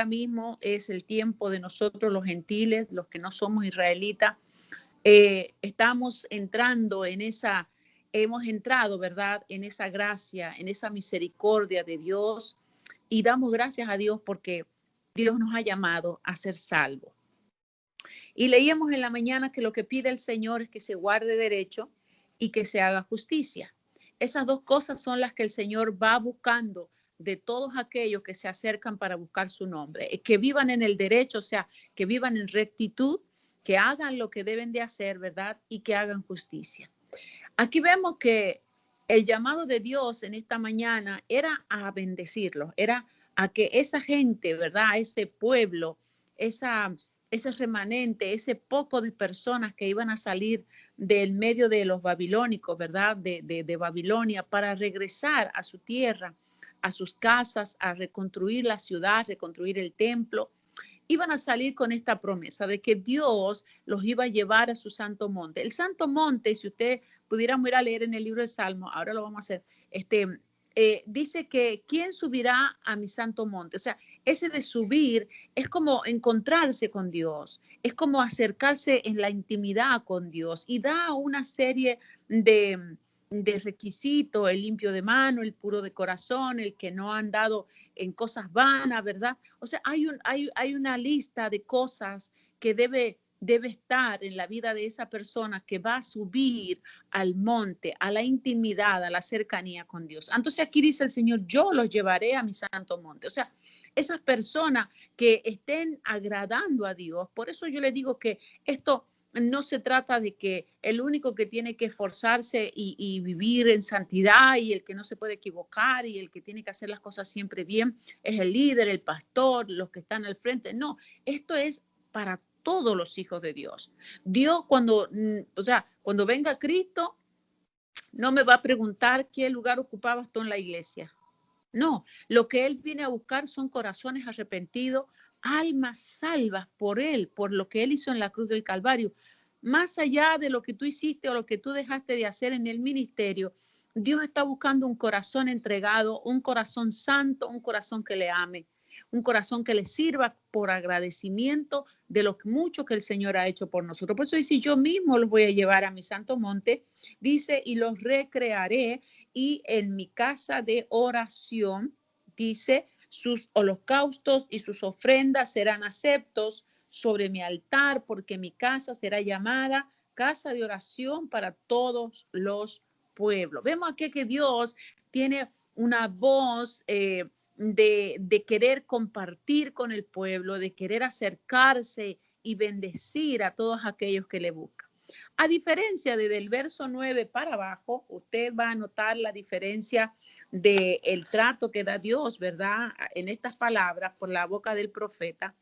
mismo es el tiempo de nosotros los gentiles, los que no somos israelitas. Estamos entrando en esa, hemos entrado, ¿verdad? En esa gracia, en esa misericordia de Dios, y damos gracias a Dios porque Dios nos ha llamado a ser salvos. Y leíamos en la mañana que lo que pide el Señor es que se guarde derecho y que se haga justicia. Esas dos cosas son las que el Señor va buscando de todos aquellos que se acercan para buscar su nombre. Que vivan en el derecho, o sea, que vivan en rectitud, que hagan lo que deben de hacer, ¿verdad? Y que hagan justicia. Aquí vemos que el llamado de Dios en esta mañana era a bendecirlos, era a que esa gente, ¿verdad? Ese pueblo, ese remanente, ese poco de personas que iban a salir del medio de los babilónicos, ¿verdad? De Babilonia para regresar a su tierra, a sus casas, a reconstruir la ciudad, reconstruir el templo. Iban a salir con esta promesa de que Dios los iba a llevar a su santo monte. El santo monte, si usted pudiéramos ir a leer en el libro de Salmos, ahora lo vamos a hacer, dice que ¿quién subirá a mi santo monte? O sea, ese de subir es como encontrarse con Dios, es como acercarse en la intimidad con Dios y da una serie de requisitos, el limpio de mano, el puro de corazón, el que no ha andado en cosas vanas, ¿verdad? O sea, hay una lista de cosas que debe estar en la vida de esa persona que va a subir al monte, a la intimidad, a la cercanía con Dios. Entonces aquí dice el Señor, yo los llevaré a mi santo monte. O sea, esas personas que estén agradando a Dios. Por eso yo le digo que esto no se trata de que el único que tiene que esforzarse y vivir en santidad y el que no se puede equivocar y el que tiene que hacer las cosas siempre bien es el líder, el pastor, los que están al frente. No, esto es para todos los hijos de Dios. Dios cuando venga Cristo, no me va a preguntar qué lugar ocupabas tú en la iglesia. No, lo que Él viene a buscar son corazones arrepentidos, almas salvas por Él, por lo que Él hizo en la cruz del Calvario. Más allá de lo que tú hiciste o lo que tú dejaste de hacer en el ministerio, Dios está buscando un corazón entregado, un corazón santo, un corazón que le ame, un corazón que le sirva por agradecimiento de lo mucho que el Señor ha hecho por nosotros. Por eso dice, yo mismo los voy a llevar a mi santo monte, dice, y los recrearé, y en mi casa de oración, dice, sus holocaustos y sus ofrendas serán aceptos sobre mi altar, porque mi casa será llamada casa de oración para todos los pueblos. Vemos aquí que Dios tiene una voz de querer compartir con el pueblo, de querer acercarse y bendecir a todos aquellos que le buscan. A diferencia del verso 9 para abajo, usted va a notar la diferencia del trato que da Dios, ¿verdad? En estas palabras por la boca del profeta.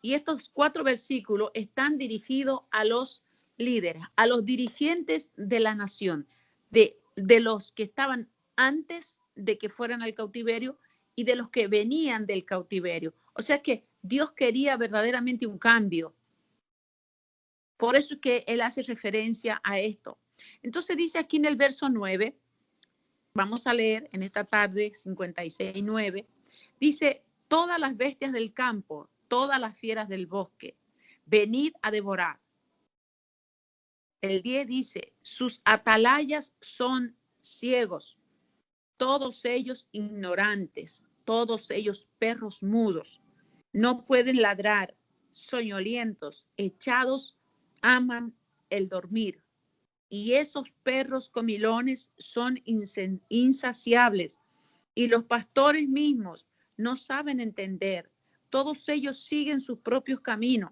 Y estos 4 versículos están dirigidos a los líderes, a los dirigentes de la nación, de los que estaban antes de que fueran al cautiverio y de los que venían del cautiverio. O sea que Dios quería verdaderamente un cambio. Por eso es que Él hace referencia a esto. Entonces dice aquí en el verso 9, vamos a leer en esta tarde 56:9, dice, todas las bestias del campo, todas las fieras del bosque, venid a devorar. El 10 dice, sus atalayas son ciegos, todos ellos ignorantes, todos ellos perros mudos, no pueden ladrar, soñolientos, echados, aman el dormir. Y esos perros comilones son insaciables y los pastores mismos no saben entender. Todos ellos siguen sus propios caminos.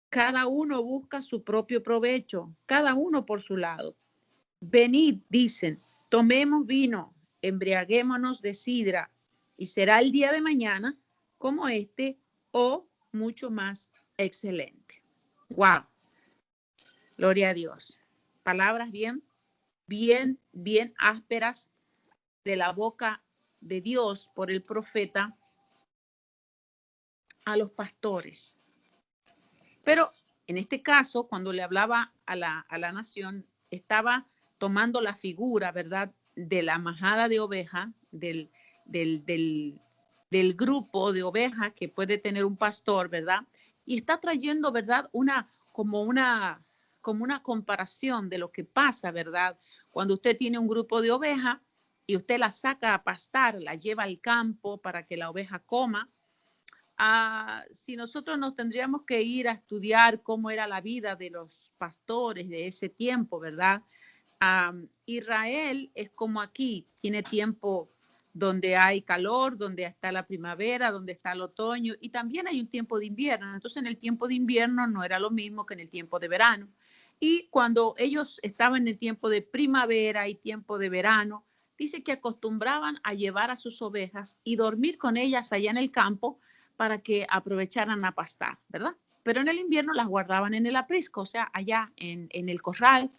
Cada uno busca su propio provecho, cada uno por su lado. Venid, dicen, tomemos vino, embriaguémonos de sidra, y será el día de mañana como este o mucho más excelente. ¡Wow! Gloria a Dios. Palabras bien ásperas de la boca de Dios por el profeta a los pastores. Pero en este caso, cuando le hablaba a la nación, estaba tomando la figura, ¿verdad?, de la majada de oveja, del del grupo de ovejas que puede tener un pastor, ¿verdad? Y está trayendo, ¿verdad? Como una comparación de lo que pasa, ¿verdad? Cuando usted tiene un grupo de ovejas y usted la saca a pastar, la lleva al campo para que la oveja coma. Si nosotros nos tendríamos que ir a estudiar cómo era la vida de los pastores de ese tiempo, ¿verdad? Israel es como aquí, tiene tiempo donde hay calor, donde está la primavera, donde está el otoño y también hay un tiempo de invierno. Entonces en el tiempo de invierno no era lo mismo que en el tiempo de verano. Y cuando ellos estaban en el tiempo de primavera y tiempo de verano, dice que acostumbraban a llevar a sus ovejas y dormir con ellas allá en el campo para que aprovecharan a pastar, ¿verdad? Pero en el invierno las guardaban en el aprisco, o sea, allá en el corral,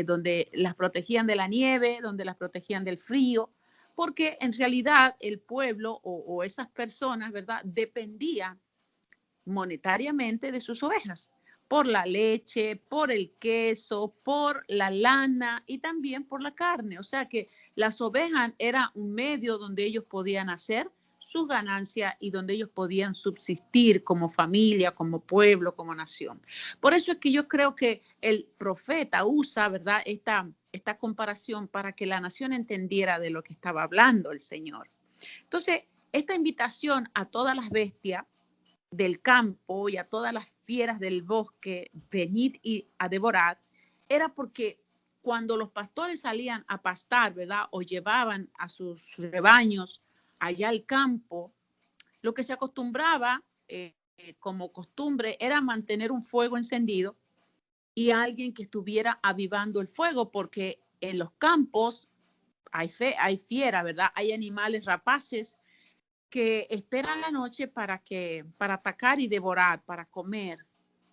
donde las protegían de la nieve, donde las protegían del frío, porque en realidad el pueblo o esas personas, ¿verdad?, dependían monetariamente de sus ovejas, por la leche, por el queso, por la lana y también por la carne. O sea que las ovejas era un medio donde ellos podían hacer sus ganancias y donde ellos podían subsistir como familia, como pueblo, como nación. Por eso es que yo creo que el profeta usa, ¿verdad?, esta comparación para que la nación entendiera de lo que estaba hablando el Señor. Entonces, esta invitación a todas las bestias del campo y a todas las fieras del bosque, venid y a devorar, era porque cuando los pastores salían a pastar, ¿verdad? O llevaban a sus rebaños allá al campo, lo que se acostumbraba como costumbre era mantener un fuego encendido y alguien que estuviera avivando el fuego, porque en los campos hay fiera, ¿verdad? Hay animales rapaces que esperan la noche para atacar y devorar, para comer,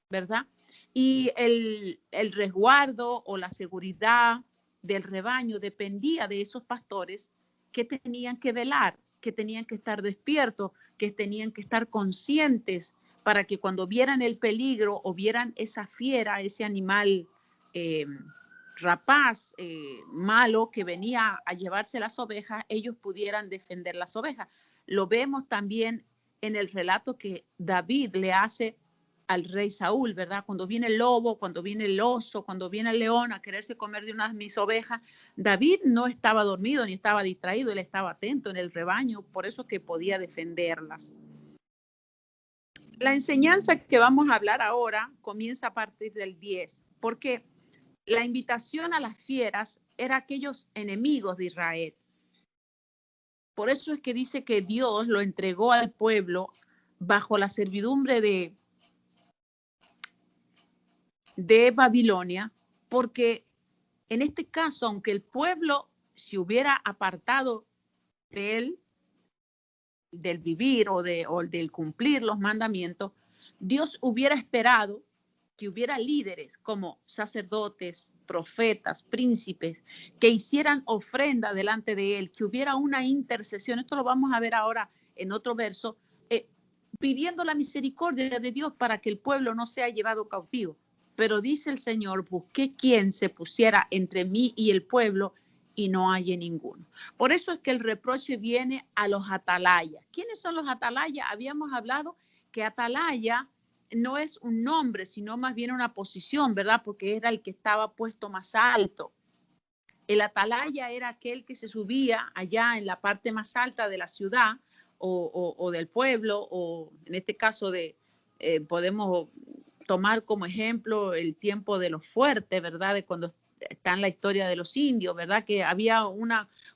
¿verdad? Y el resguardo o la seguridad del rebaño dependía de esos pastores que tenían que velar, que tenían que estar despiertos, que tenían que estar conscientes para que cuando vieran el peligro o vieran esa fiera, ese animal eh, rapaz, malo, que venía a llevarse las ovejas, ellos pudieran defender las ovejas. Lo vemos también en el relato que David le hace al rey Saúl, ¿verdad? Cuando viene el lobo, cuando viene el oso, cuando viene el león a quererse comer de unas de mis ovejas, David no estaba dormido ni estaba distraído, él estaba atento en el rebaño, por eso que podía defenderlas. La enseñanza que vamos a hablar ahora comienza a partir del 10, porque la invitación a las fieras era aquellos enemigos de Israel. Por eso es que dice que Dios lo entregó al pueblo bajo la servidumbre de Babilonia, porque en este caso, aunque el pueblo se hubiera apartado de él, del vivir o del cumplir los mandamientos, Dios hubiera esperado que hubiera líderes como sacerdotes, profetas, príncipes, que hicieran ofrenda delante de él, que hubiera una intercesión. Esto lo vamos a ver ahora en otro verso, pidiendo la misericordia de Dios para que el pueblo no sea llevado cautivo. Pero dice el Señor, busqué quien se pusiera entre mí y el pueblo y no hallé ninguno. Por eso es que el reproche viene a los atalayas. ¿Quiénes son los atalayas? Habíamos hablado que atalaya no es un nombre, sino más bien una posición, ¿verdad? Porque era el que estaba puesto más alto. El atalaya era aquel que se subía allá en la parte más alta de la ciudad o del pueblo, o en este caso podemos tomar como ejemplo el tiempo de los fuertes, ¿verdad? De cuando está en la historia de los indios, ¿verdad? Que había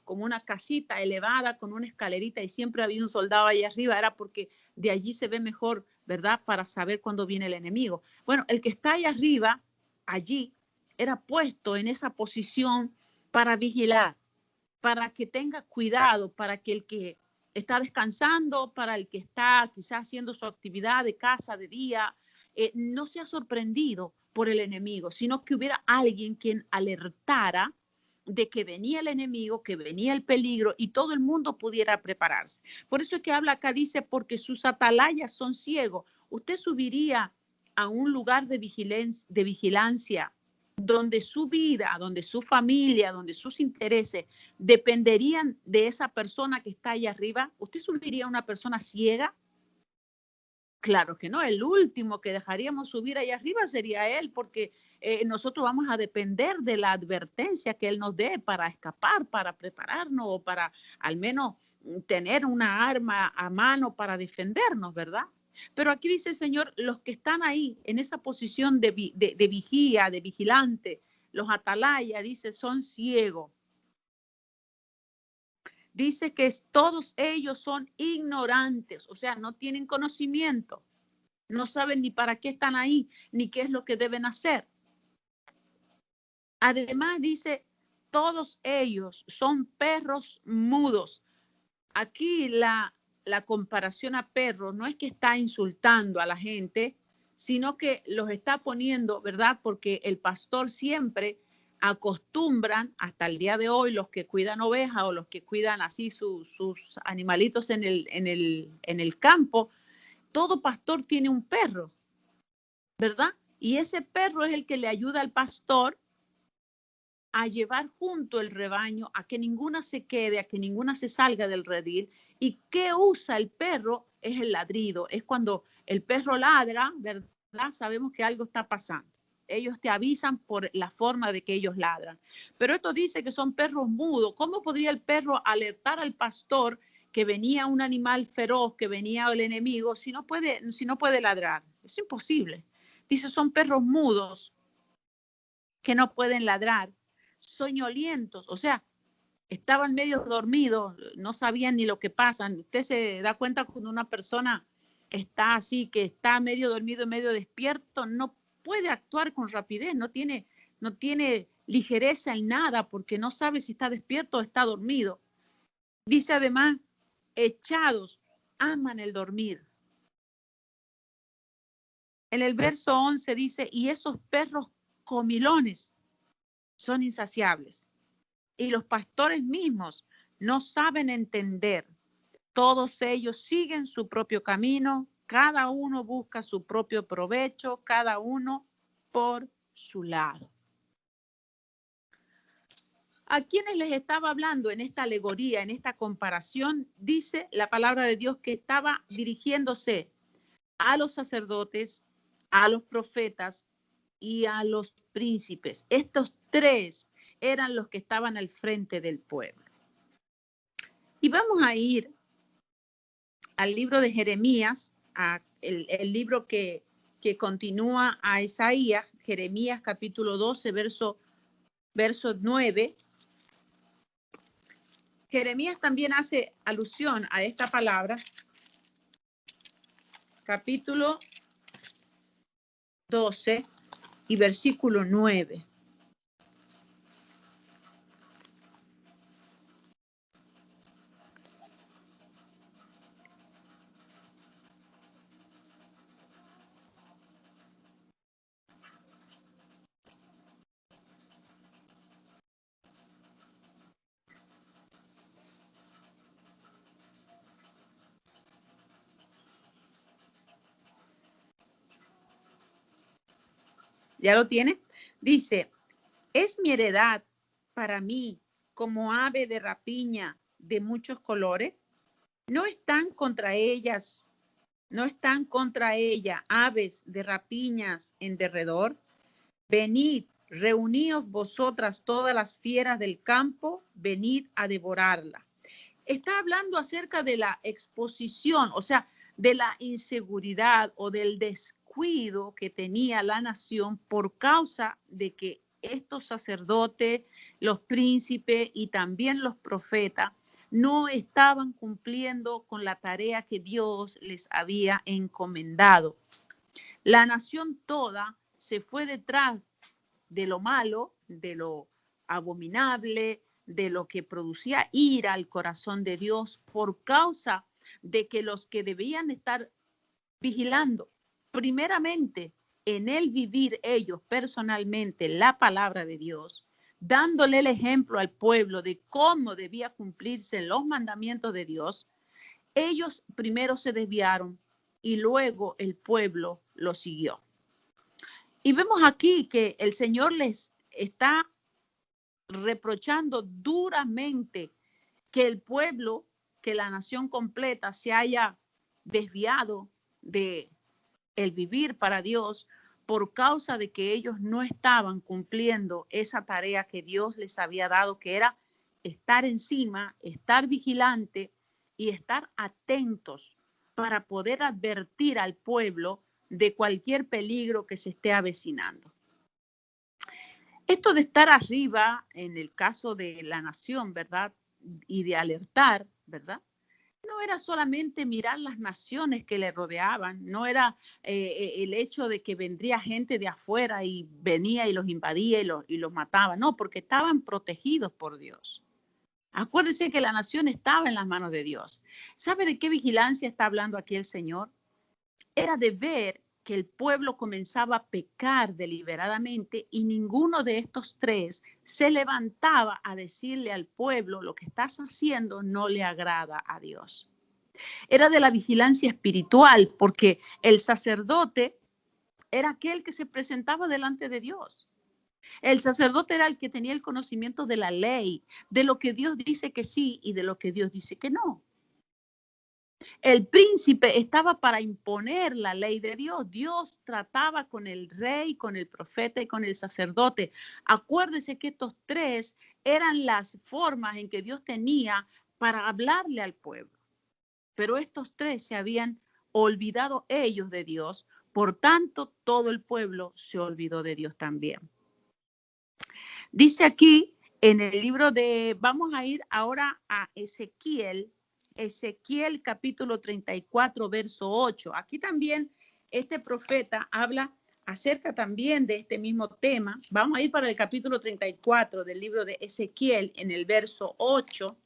como una casita elevada con una escalerita y siempre había un soldado ahí arriba, era porque de allí se ve mejor, ¿verdad? Para saber cuándo viene el enemigo. Bueno, el que está ahí arriba, allí, era puesto en esa posición para vigilar, para que tenga cuidado, para que el que está descansando, para el que está quizás haciendo su actividad de casa de día, no sea sorprendido por el enemigo, sino que hubiera alguien quien alertara de que venía el enemigo, que venía el peligro y todo el mundo pudiera prepararse. Por eso es que habla acá, dice, porque sus atalayas son ciegos. Usted subiría a un lugar de vigilancia donde su vida, donde su familia, donde sus intereses dependerían de esa persona que está allá arriba, ¿usted subiría a una persona ciega? Claro que no, el último que dejaríamos subir allá arriba sería él, porque nosotros vamos a depender de la advertencia que él nos dé para escapar, para prepararnos o para al menos tener una arma a mano para defendernos, ¿verdad? Pero aquí dice el Señor, los que están ahí en esa posición de vigía, de vigilante, los atalayas, dice, son ciegos. Dice que todos ellos son ignorantes, o sea, no tienen conocimiento. No saben ni para qué están ahí, ni qué es lo que deben hacer. Además dice, todos ellos son perros mudos. Aquí la comparación a perros no es que está insultando a la gente, sino que los está poniendo, ¿verdad? Porque el pastor siempre acostumbran, hasta el día de hoy, los que cuidan ovejas o los que cuidan así sus animalitos en el campo, todo pastor tiene un perro, ¿verdad? Y ese perro es el que le ayuda al pastor a llevar junto el rebaño, a que ninguna se quede, a que ninguna se salga del redil. ¿Y qué usa el perro? Es el ladrido. Es cuando el perro ladra, ¿verdad? Sabemos que algo está pasando. Ellos te avisan por la forma de que ellos ladran. Pero esto dice que son perros mudos. ¿Cómo podría el perro alertar al pastor que venía un animal feroz, que venía el enemigo, si no puede ladrar? Es imposible. Dice, son perros mudos que no pueden ladrar, soñolientos, o sea, estaban medio dormidos, no sabían ni lo que pasa. Usted se da cuenta cuando una persona está así, que está medio dormido, medio despierto, no puede actuar con rapidez, no tiene ligereza en nada porque no sabe si está despierto o está dormido. Dice además, echados, aman el dormir. En el verso 11 dice, y esos perros comilones son insaciables. Y los pastores mismos no saben entender. Todos ellos siguen su propio camino, cada uno busca su propio provecho, cada uno por su lado. ¿A quienes les estaba hablando en esta alegoría, en esta comparación? Dice la palabra de Dios que estaba dirigiéndose a los sacerdotes, a los profetas y a los príncipes. Estos tres eran los que estaban al frente del pueblo. Y vamos a ir al libro de Jeremías, el libro que continúa a Isaías, Jeremías capítulo 12, verso 9. Jeremías también hace alusión a esta palabra, capítulo 12 y versículo 9. ¿Ya lo tiene? Dice, es mi heredad para mí como ave de rapiña de muchos colores. No están contra ella aves de rapiñas en derredor. Venid, reuníos vosotras todas las fieras del campo, venid a devorarla. Está hablando acerca de la exposición, o sea, de la inseguridad o del descuido que tenía la nación por causa de que estos sacerdotes, los príncipes y también los profetas no estaban cumpliendo con la tarea que Dios les había encomendado. La nación toda se fue detrás de lo malo, de lo abominable, de lo que producía ira al corazón de Dios por causa de que los que debían estar vigilando, primeramente en el vivir ellos personalmente la palabra de Dios, dándole el ejemplo al pueblo de cómo debía cumplirse los mandamientos de Dios, ellos primero se desviaron y luego el pueblo lo siguió. Y vemos aquí que el Señor les está reprochando duramente que el pueblo, que la nación completa se haya desviado de el vivir para Dios por causa de que ellos no estaban cumpliendo esa tarea que Dios les había dado, que era estar encima, estar vigilante y estar atentos para poder advertir al pueblo de cualquier peligro que se esté avecinando. Esto de estar arriba, en el caso de la nación, ¿verdad? Y de alertar, ¿verdad? No era solamente mirar las naciones que le rodeaban, no era el hecho de que vendría gente de afuera y venía y los invadía y los mataba, no, porque estaban protegidos por Dios. Acuérdense que la nación estaba en las manos de Dios. ¿Sabe de qué vigilancia está hablando aquí el Señor? Era de ver que el pueblo comenzaba a pecar deliberadamente y ninguno de estos tres se levantaba a decirle al pueblo: lo que estás haciendo no le agrada a Dios. Era de la vigilancia espiritual, porque el sacerdote era aquel que se presentaba delante de Dios. El sacerdote era el que tenía el conocimiento de la ley, de lo que Dios dice que sí y de lo que Dios dice que no. El príncipe estaba para imponer la ley de Dios. Dios trataba con el rey, con el profeta y con el sacerdote. Acuérdese que estos tres eran las formas en que Dios tenía para hablarle al pueblo. Pero estos tres se habían olvidado ellos de Dios. Por tanto, todo el pueblo se olvidó de Dios también. Dice aquí en el libro de, vamos a ir ahora a Ezequiel capítulo 34, verso 8. Aquí también este profeta habla acerca también de este mismo tema. Vamos a ir para el capítulo 34 del libro de Ezequiel en el verso 8.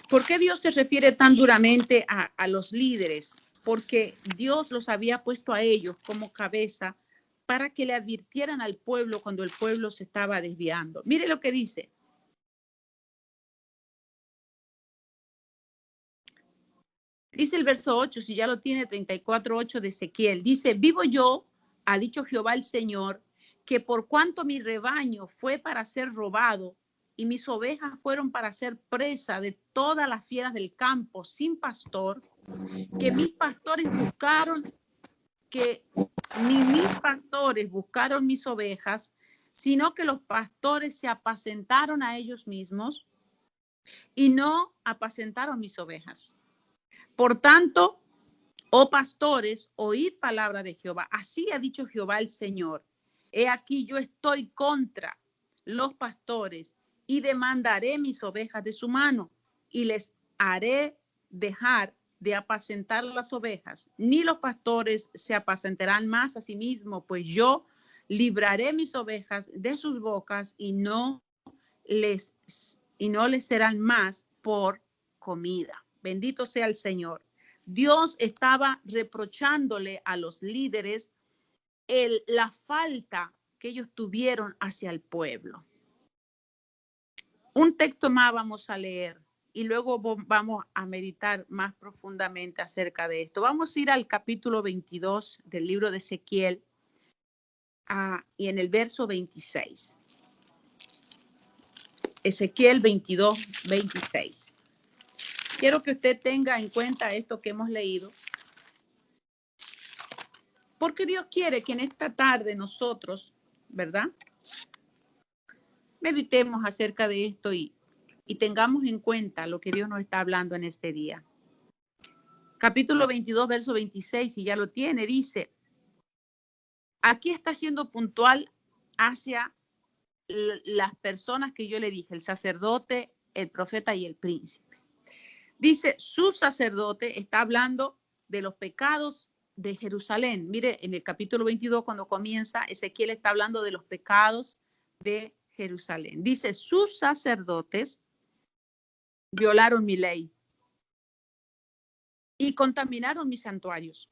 ¿Por qué Dios se refiere tan duramente a los líderes? Porque Dios los había puesto a ellos como cabeza para que le advirtieran al pueblo cuando el pueblo se estaba desviando. Mire lo que dice. Dice el verso 8, si ya lo tiene, 34:8 de Ezequiel. Dice: vivo yo, ha dicho Jehová el Señor, que por cuanto mi rebaño fue para ser robado y mis ovejas fueron para ser presa de todas las fieras del campo sin pastor, que mis pastores buscaron, que ni mis pastores buscaron mis ovejas, sino que los pastores se apacentaron a ellos mismos y no apacentaron mis ovejas. Por tanto, oh pastores, oíd palabra de Jehová. Así ha dicho Jehová el Señor. He aquí yo estoy contra los pastores y demandaré mis ovejas de su mano y les haré dejar de apacentar las ovejas. Ni los pastores se apacentarán más a sí mismos, pues yo libraré mis ovejas de sus bocas y no les serán más por comida. Bendito sea el Señor. Dios estaba reprochándole a los líderes la falta que ellos tuvieron hacia el pueblo. Un texto más vamos a leer y luego vamos a meditar más profundamente acerca de esto. Vamos a ir al capítulo 22 del libro de Ezequiel y en el verso 26. Ezequiel 22, 26. Quiero que usted tenga en cuenta esto que hemos leído, porque Dios quiere que en esta tarde nosotros, ¿verdad?, meditemos acerca de esto y tengamos en cuenta lo que Dios nos está hablando en este día. Capítulo 22, verso 26, si ya lo tiene, dice: aquí está siendo puntual hacia las personas que yo le dije, el sacerdote, el profeta y el príncipe. Dice, su sacerdote está hablando de los pecados de Jerusalén. Mire, en el capítulo 22, cuando comienza, Ezequiel está hablando de los pecados de Jerusalén. Dice, sus sacerdotes violaron mi ley y contaminaron mis santuarios.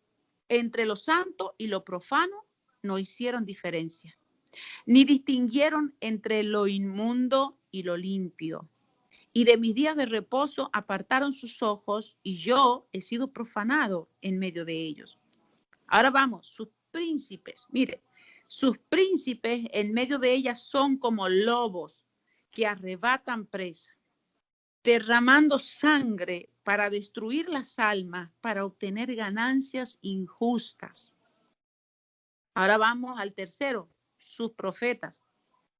Entre lo santo y lo profano no hicieron diferencia, ni distinguieron entre lo inmundo y lo limpio. y de mis días de reposo apartaron sus ojos y yo he sido profanado en medio de ellos. Ahora vamos, sus príncipes, mire, sus príncipes en medio de ellas son como lobos que arrebatan presa, derramando sangre para destruir las almas, para obtener ganancias injustas. Ahora vamos al tercero, sus profetas.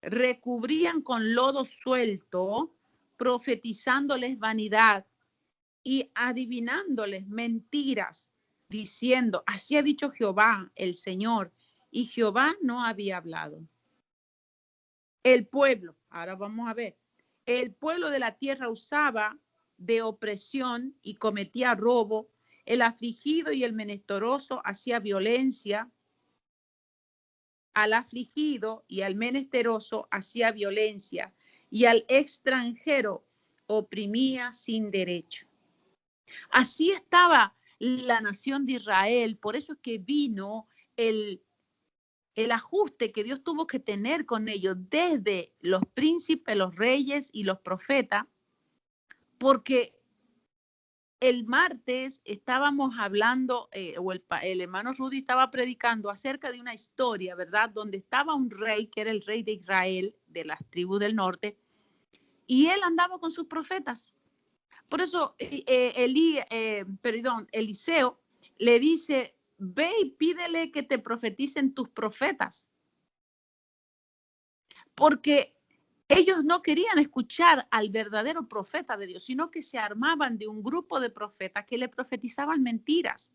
Recubrían con lodo suelto, profetizándoles vanidad y adivinándoles mentiras, diciendo, así ha dicho Jehová, el Señor, y Jehová no había hablado. El pueblo, ahora vamos a ver, el pueblo de la tierra usaba de opresión y cometía robo, el afligido y el menesteroso hacía violencia, al afligido y al menesteroso hacía violencia, y al extranjero oprimía sin derecho. Así estaba la nación de Israel, por eso es que vino el ajuste que Dios tuvo que tener con ellos desde los príncipes, los reyes y los profetas, porque el martes estábamos hablando, el hermano Rudy estaba predicando acerca de una historia, ¿verdad? Donde estaba un rey, que era el rey de Israel, de las tribus del norte, y él andaba con sus profetas. Por eso Eliseo le dice, ve y pídele que te profeticen tus profetas. Porque ellos no querían escuchar al verdadero profeta de Dios, sino que se armaban de un grupo de profetas que le profetizaban mentiras,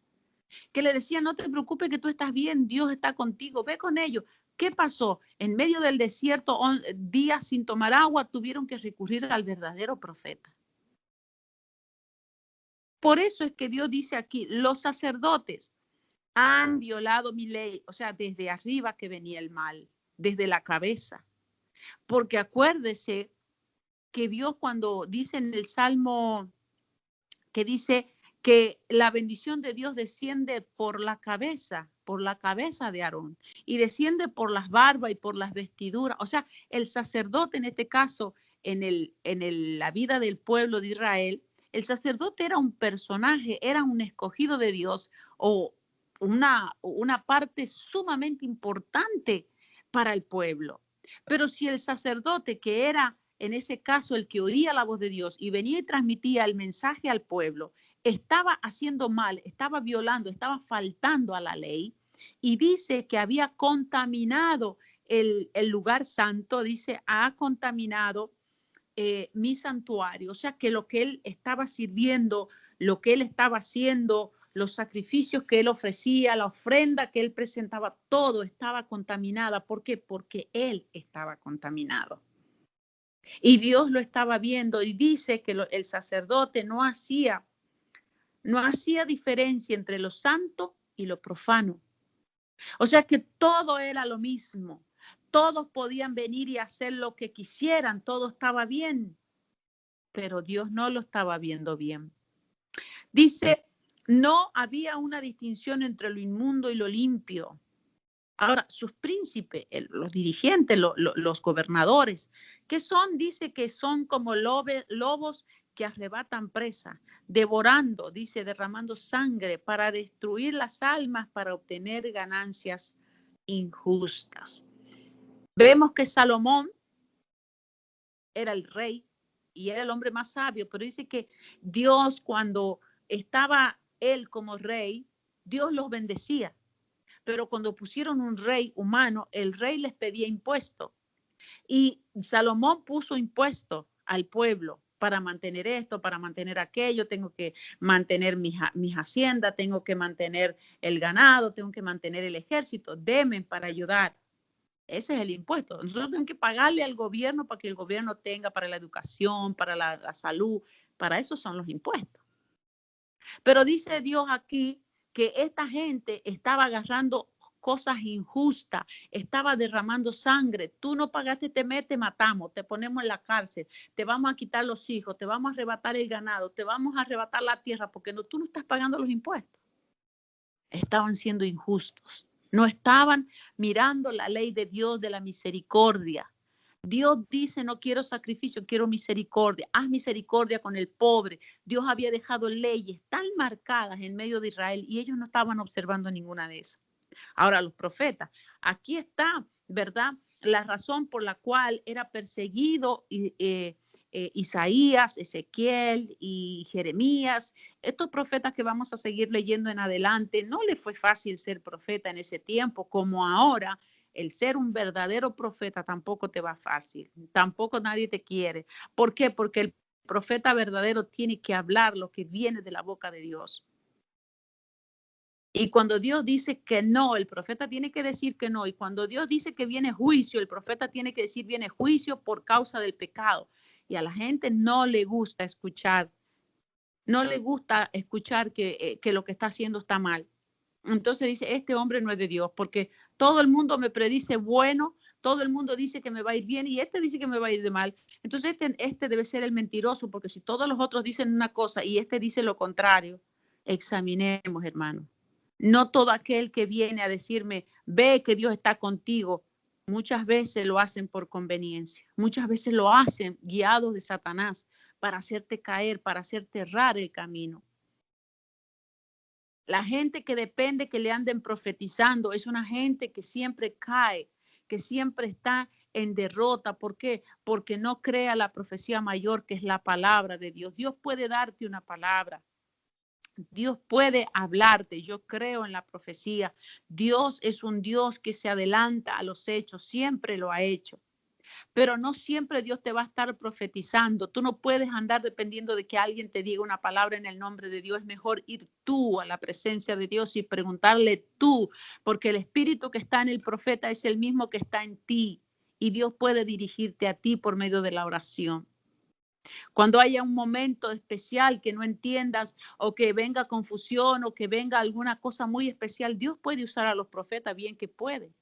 que le decían, no te preocupes que tú estás bien, Dios está contigo, ve con ellos. ¿Qué pasó? En medio del desierto, días sin tomar agua, tuvieron que recurrir al verdadero profeta. Por eso es que Dios dice aquí, los sacerdotes han violado mi ley, o sea, desde arriba que venía el mal, desde la cabeza. Porque acuérdese que Dios cuando dice en el Salmo, que dice que la bendición de Dios desciende por la cabeza de Aarón, y desciende por las barbas y por las vestiduras. O sea, el sacerdote en este caso, la vida del pueblo de Israel, el sacerdote era un personaje, era un escogido de Dios o una parte sumamente importante para el pueblo. Pero si el sacerdote, que era en ese caso el que oía la voz de Dios y venía y transmitía el mensaje al pueblo, estaba haciendo mal, estaba violando, estaba faltando a la ley, y dice que había contaminado el lugar santo, dice, ha contaminado mi santuario. O sea que lo que él estaba sirviendo, lo que él estaba haciendo, los sacrificios que él ofrecía, la ofrenda que él presentaba, todo estaba contaminada. ¿Por qué? Porque él estaba contaminado. Y Dios lo estaba viendo, y dice que el sacerdote no hacía diferencia entre lo santo y lo profano. O sea que todo era lo mismo. Todos podían venir y hacer lo que quisieran, todo estaba bien, pero Dios no lo estaba viendo bien. Dice, no había una distinción entre lo inmundo y lo limpio. Ahora, sus príncipes, los dirigentes, los gobernadores, ¿qué son? Dice que son como lobos que arrebatan presa, devorando, dice, derramando sangre para destruir las almas, para obtener ganancias injustas. Vemos que Salomón era el rey y era el hombre más sabio, pero dice que Dios, cuando estaba él como rey, Dios los bendecía. Pero cuando pusieron un rey humano, el rey les pedía impuesto. Y Salomón puso impuesto al pueblo para mantener esto, para mantener aquello. Tengo que mantener mis haciendas, tengo que mantener el ganado, tengo que mantener el ejército. Denme para ayudar. Ese es el impuesto. Nosotros tenemos que pagarle al gobierno para que el gobierno tenga para la educación, para la salud. Para eso son los impuestos. Pero dice Dios aquí que esta gente estaba agarrando cosas injustas, estaba derramando sangre. Tú no pagaste, te matamos, te ponemos en la cárcel, te vamos a quitar los hijos, te vamos a arrebatar el ganado, te vamos a arrebatar la tierra porque tú no estás pagando los impuestos. Estaban siendo injustos. No estaban mirando la ley de Dios, de la misericordia. Dios dice, no quiero sacrificio, quiero misericordia. Haz misericordia con el pobre. Dios había dejado leyes tan marcadas en medio de Israel y ellos no estaban observando ninguna de esas. Ahora, los profetas, aquí está, ¿verdad? La razón por la cual era perseguido Isaías, Ezequiel y Jeremías. Estos profetas que vamos a seguir leyendo en adelante, no le fue fácil ser profeta en ese tiempo como ahora. El ser un verdadero profeta tampoco te va fácil, tampoco nadie te quiere. ¿Por qué? Porque el profeta verdadero tiene que hablar lo que viene de la boca de Dios. Y cuando Dios dice que no, el profeta tiene que decir que no. Y cuando Dios dice que viene juicio, el profeta tiene que decir viene juicio por causa del pecado. Y a la gente no le gusta escuchar, no le gusta escuchar que lo que está haciendo está mal. Entonces dice, este hombre no es de Dios, porque todo el mundo me predice bueno, todo el mundo dice que me va a ir bien y este dice que me va a ir de mal. Entonces este debe ser el mentiroso, porque si todos los otros dicen una cosa y este dice lo contrario, examinemos, hermano. No todo aquel que viene a decirme, ve que Dios está contigo, muchas veces lo hacen por conveniencia, muchas veces lo hacen guiados de Satanás para hacerte caer, para hacerte errar el camino. La gente que depende que le anden profetizando es una gente que siempre cae, que siempre está en derrota. ¿Por qué? Porque no crea la profecía mayor que es la palabra de Dios. Dios puede darte una palabra. Dios puede hablarte. Yo creo en la profecía. Dios es un Dios que se adelanta a los hechos. Siempre lo ha hecho. Pero no siempre Dios te va a estar profetizando. Tú no puedes andar dependiendo de que alguien te diga una palabra en el nombre de Dios. Es mejor ir tú a la presencia de Dios y preguntarle tú, porque el espíritu que está en el profeta es el mismo que está en ti y Dios puede dirigirte a ti por medio de la oración. Cuando haya un momento especial que no entiendas o que venga confusión o que venga alguna cosa muy especial, Dios puede usar a los profetas, bien que puede.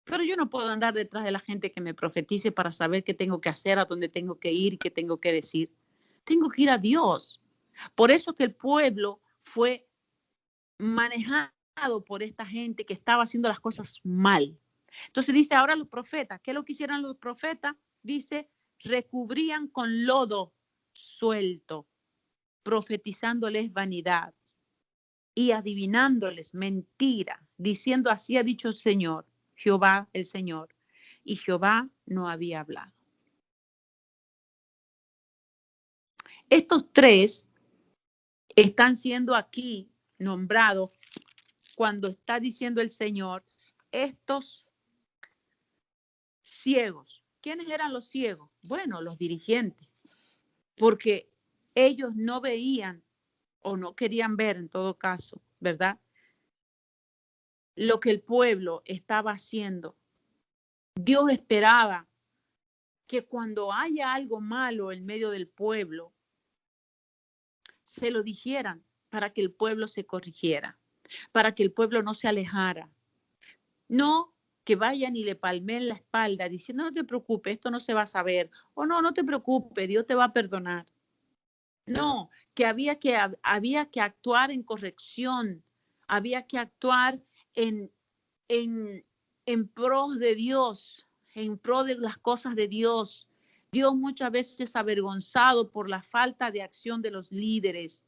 Pero yo no puedo andar detrás de la gente que me profetice para saber qué tengo que hacer, a dónde tengo que ir, qué tengo que decir. Tengo que ir a Dios. Por eso que el pueblo fue manejado por esta gente que estaba haciendo las cosas mal. Entonces dice, ahora los profetas, ¿qué es lo que hicieron los profetas? Dice, recubrían con lodo suelto, profetizándoles vanidad y adivinándoles mentira, diciendo, así ha dicho el Señor, Jehová el Señor. Y Jehová no había hablado. Estos tres están siendo aquí nombrados cuando está diciendo el Señor, estos ciegos. ¿Quiénes eran los ciegos? Bueno, los dirigentes, porque ellos no veían o no querían ver en todo caso, ¿verdad? Lo que el pueblo estaba haciendo. Dios esperaba que cuando haya algo malo en medio del pueblo, se lo dijeran para que el pueblo se corrigiera, para que el pueblo no se alejara. No que vayan y le palmen la espalda diciendo, no te preocupes, esto no se va a saber. O no, no te preocupes, Dios te va a perdonar. No, que había que actuar en corrección, había que actuar en, en, en pro de Dios, en pro de las cosas de Dios. Dios muchas veces es avergonzado por la falta de acción de los líderes.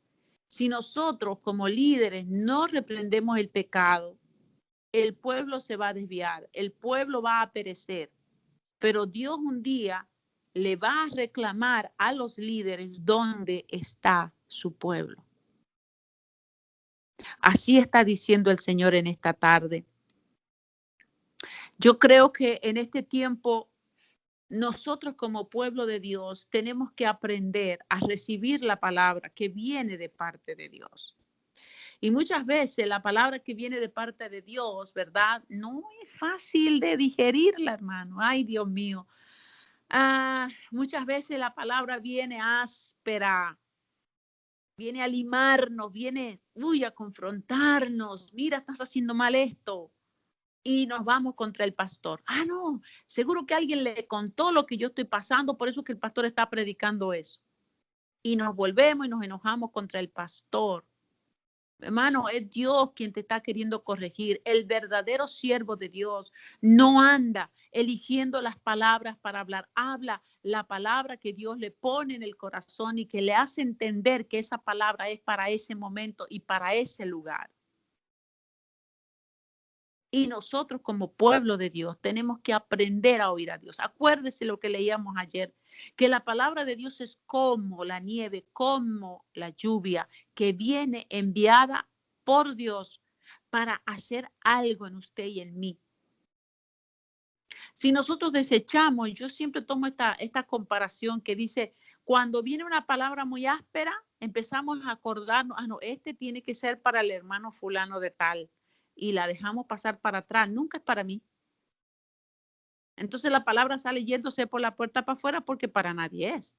Si nosotros como líderes no reprendemos el pecado, el pueblo se va a desviar, el pueblo va a perecer. Pero Dios un día le va a reclamar a los líderes dónde está su pueblo. Así está diciendo el Señor en esta tarde. Yo creo que en este tiempo nosotros como pueblo de Dios tenemos que aprender a recibir la palabra que viene de parte de Dios. Y muchas veces la palabra que viene de parte de Dios, ¿verdad? No es fácil de digerirla, hermano. Ay, Dios mío. Muchas veces la palabra viene áspera, viene a limarnos, viene a confrontarnos. Mira, estás haciendo mal esto. Y nos vamos contra el pastor. No, seguro que alguien le contó lo que yo estoy pasando, por eso es que el pastor está predicando eso. Y nos volvemos y nos enojamos contra el pastor. Hermano, es Dios quien te está queriendo corregir. El verdadero siervo de Dios no anda eligiendo las palabras para hablar. Habla la palabra que Dios le pone en el corazón y que le hace entender que esa palabra es para ese momento y para ese lugar. Y nosotros como pueblo de Dios tenemos que aprender a oír a Dios. Acuérdese lo que leíamos ayer, que la palabra de Dios es como la nieve, como la lluvia que viene enviada por Dios para hacer algo en usted y en mí. Si nosotros desechamos, yo siempre tomo esta comparación que dice, cuando viene una palabra muy áspera, empezamos a acordarnos, no, este tiene que ser para el hermano fulano de tal. Y la dejamos pasar para atrás, nunca es para mí. Entonces la palabra sale yéndose por la puerta para afuera porque para nadie es.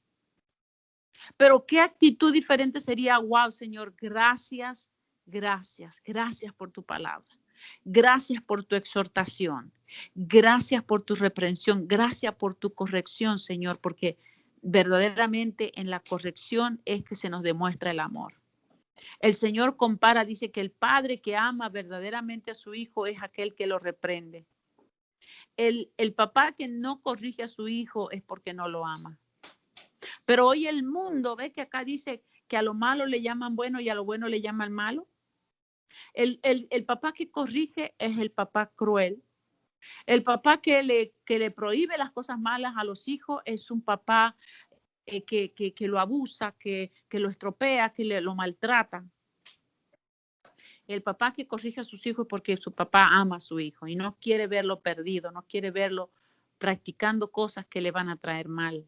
Pero qué actitud diferente sería, wow, Señor, gracias, gracias, gracias por tu palabra. Gracias por tu exhortación. Gracias por tu reprensión. Gracias por tu corrección, Señor, porque verdaderamente en la corrección es que se nos demuestra el amor. El Señor compara, dice que el padre que ama verdaderamente a su hijo es aquel que lo reprende. El papá que no corrige a su hijo es porque no lo ama. Pero hoy el mundo ve que acá dice que a lo malo le llaman bueno y a lo bueno le llaman malo. El papá que corrige es el papá cruel. El papá que le prohíbe las cosas malas a los hijos es un papá que lo abusa, que lo estropea, que lo maltrata. El papá que corrige a sus hijos porque su papá ama a su hijo y no quiere verlo perdido, no quiere verlo practicando cosas que le van a traer mal.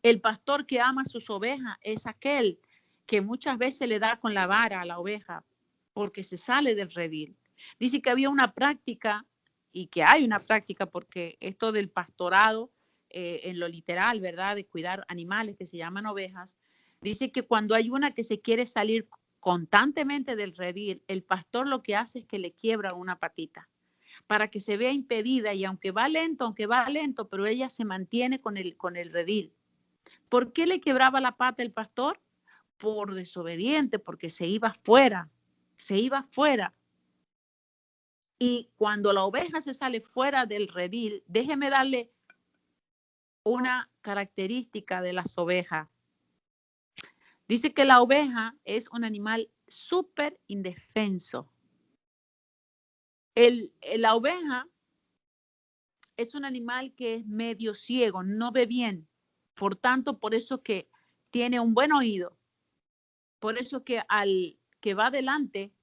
El pastor que ama a sus ovejas es aquel que muchas veces le da con la vara a la oveja porque se sale del redil. Dice que había una práctica y que hay una práctica porque esto del pastorado en lo literal, ¿verdad? De cuidar animales que se llaman ovejas. Dice que cuando hay una que se quiere salir constantemente del redil, el pastor lo que hace es que le quiebra una patita para que se vea impedida y aunque va lento, pero ella se mantiene con el redil. ¿Por qué le quebraba la pata el pastor? Por desobediente, porque se iba fuera, se iba fuera. Y cuando la oveja se sale fuera del redil, déjeme darle una característica de las ovejas. Dice que la oveja es un animal súper indefenso. La oveja es un animal que es medio ciego, no ve bien. Por tanto, por eso que tiene un buen oído. Por eso que al que va adelante,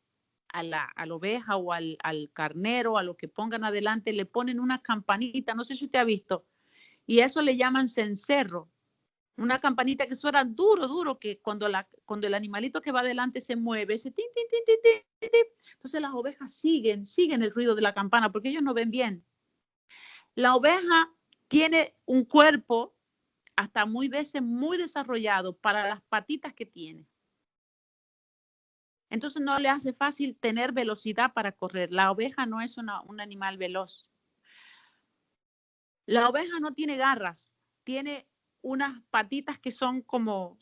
a la oveja o al carnero, a lo que pongan adelante, le ponen una campanita, no sé si usted ha visto, y eso le llaman cencerro. Una campanita que suena duro, duro, que cuando el animalito que va adelante se mueve, ese tin, tin, tin, tin, tin, tin. Entonces las ovejas siguen el ruido de la campana porque ellos no ven bien. La oveja tiene un cuerpo hasta muy veces muy desarrollado para las patitas que tiene. Entonces no le hace fácil tener velocidad para correr. La oveja no es un animal veloz. La oveja no tiene garras, tiene unas patitas que son como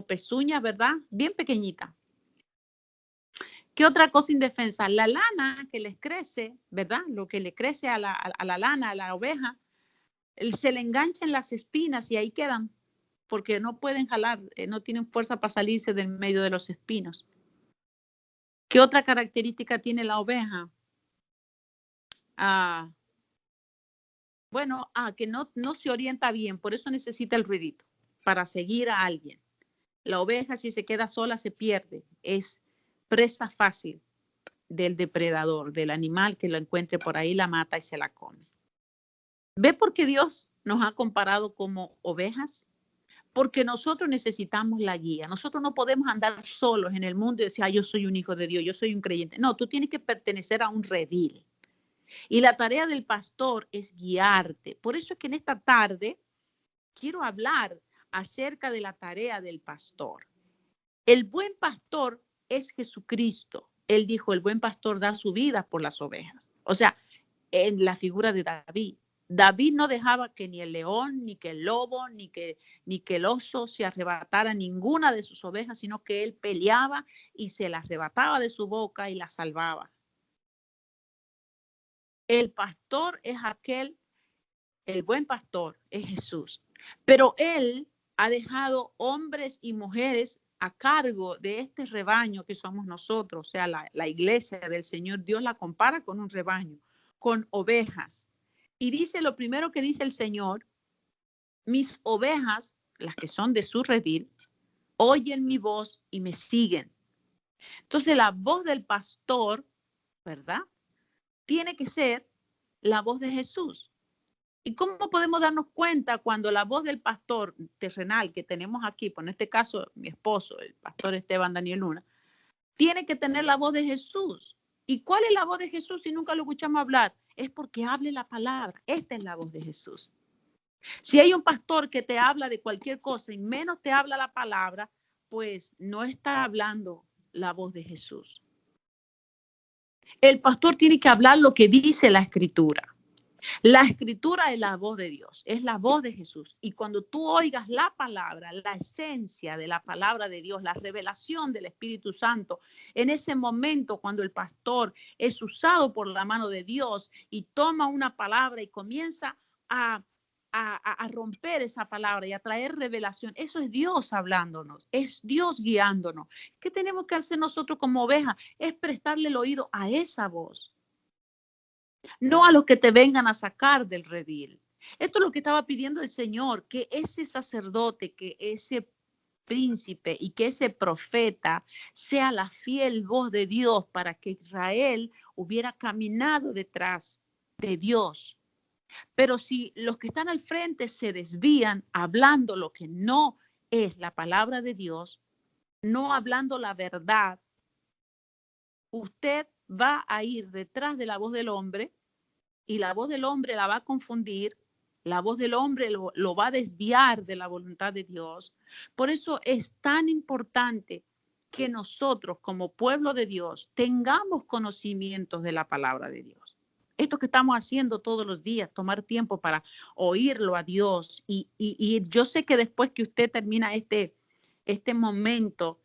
pezuñas, ¿verdad? Bien pequeñitas. ¿Qué otra cosa indefensa? La lana que les crece, ¿verdad? Lo que le crece a la lana, a la oveja, se le engancha en las espinas y ahí quedan, porque no pueden jalar, no tienen fuerza para salirse del medio de los espinos. ¿Qué otra característica tiene la oveja? Que no se orienta bien, por eso necesita el ruidito, para seguir a alguien. La oveja, si se queda sola, se pierde. Es presa fácil del depredador, del animal que lo encuentre por ahí, la mata y se la come. ¿Ve por qué Dios nos ha comparado como ovejas? Porque nosotros necesitamos la guía. Nosotros no podemos andar solos en el mundo y decir, yo soy un hijo de Dios, yo soy un creyente. No, tú tienes que pertenecer a un redil. Y la tarea del pastor es guiarte. Por eso es que en esta tarde quiero hablar acerca de la tarea del pastor. El buen pastor es Jesucristo. Él dijo, el buen pastor da su vida por las ovejas. O sea, en la figura de David. David no dejaba que ni el león, ni que el lobo, ni que el oso se arrebatara ninguna de sus ovejas, sino que él peleaba y se las arrebataba de su boca y las salvaba. El pastor es aquel, el buen pastor es Jesús, pero él ha dejado hombres y mujeres a cargo de este rebaño que somos nosotros, o sea, la iglesia del Señor. Dios la compara con un rebaño, con ovejas. Y dice, lo primero que dice el Señor: mis ovejas, las que son de su redil, oyen mi voz y me siguen. Entonces la voz del pastor, ¿verdad?, tiene que ser la voz de Jesús. ¿Y cómo podemos darnos cuenta cuando la voz del pastor terrenal que tenemos aquí, por en este caso mi esposo, el pastor Esteban Daniel Luna, tiene que tener la voz de Jesús? ¿Y cuál es la voz de Jesús si nunca lo escuchamos hablar? Es porque hable la palabra. Esta es la voz de Jesús. Si hay un pastor que te habla de cualquier cosa y menos te habla la palabra, pues no está hablando la voz de Jesús. El pastor tiene que hablar lo que dice la Escritura. La Escritura es la voz de Dios, es la voz de Jesús. Y cuando tú oigas la palabra, la esencia de la palabra de Dios, la revelación del Espíritu Santo, en ese momento cuando el pastor es usado por la mano de Dios y toma una palabra y comienza a romper esa palabra y a traer revelación, eso es Dios hablándonos, es Dios guiándonos. ¿Qué tenemos que hacer nosotros como ovejas? Es prestarle el oído a esa voz, no a los que te vengan a sacar del redil. Esto es lo que estaba pidiendo el Señor, que ese sacerdote, que ese príncipe y que ese profeta sea la fiel voz de Dios para que Israel hubiera caminado detrás de Dios. Pero si los que están al frente se desvían hablando lo que no es la palabra de Dios, no hablando la verdad, usted va a ir detrás de la voz del hombre y la voz del hombre la va a confundir, la voz del hombre lo va a desviar de la voluntad de Dios. Por eso es tan importante que nosotros como pueblo de Dios tengamos conocimientos de la palabra de Dios. Esto que estamos haciendo todos los días, tomar tiempo para oírlo a Dios. Y yo sé que después que usted termina este momento,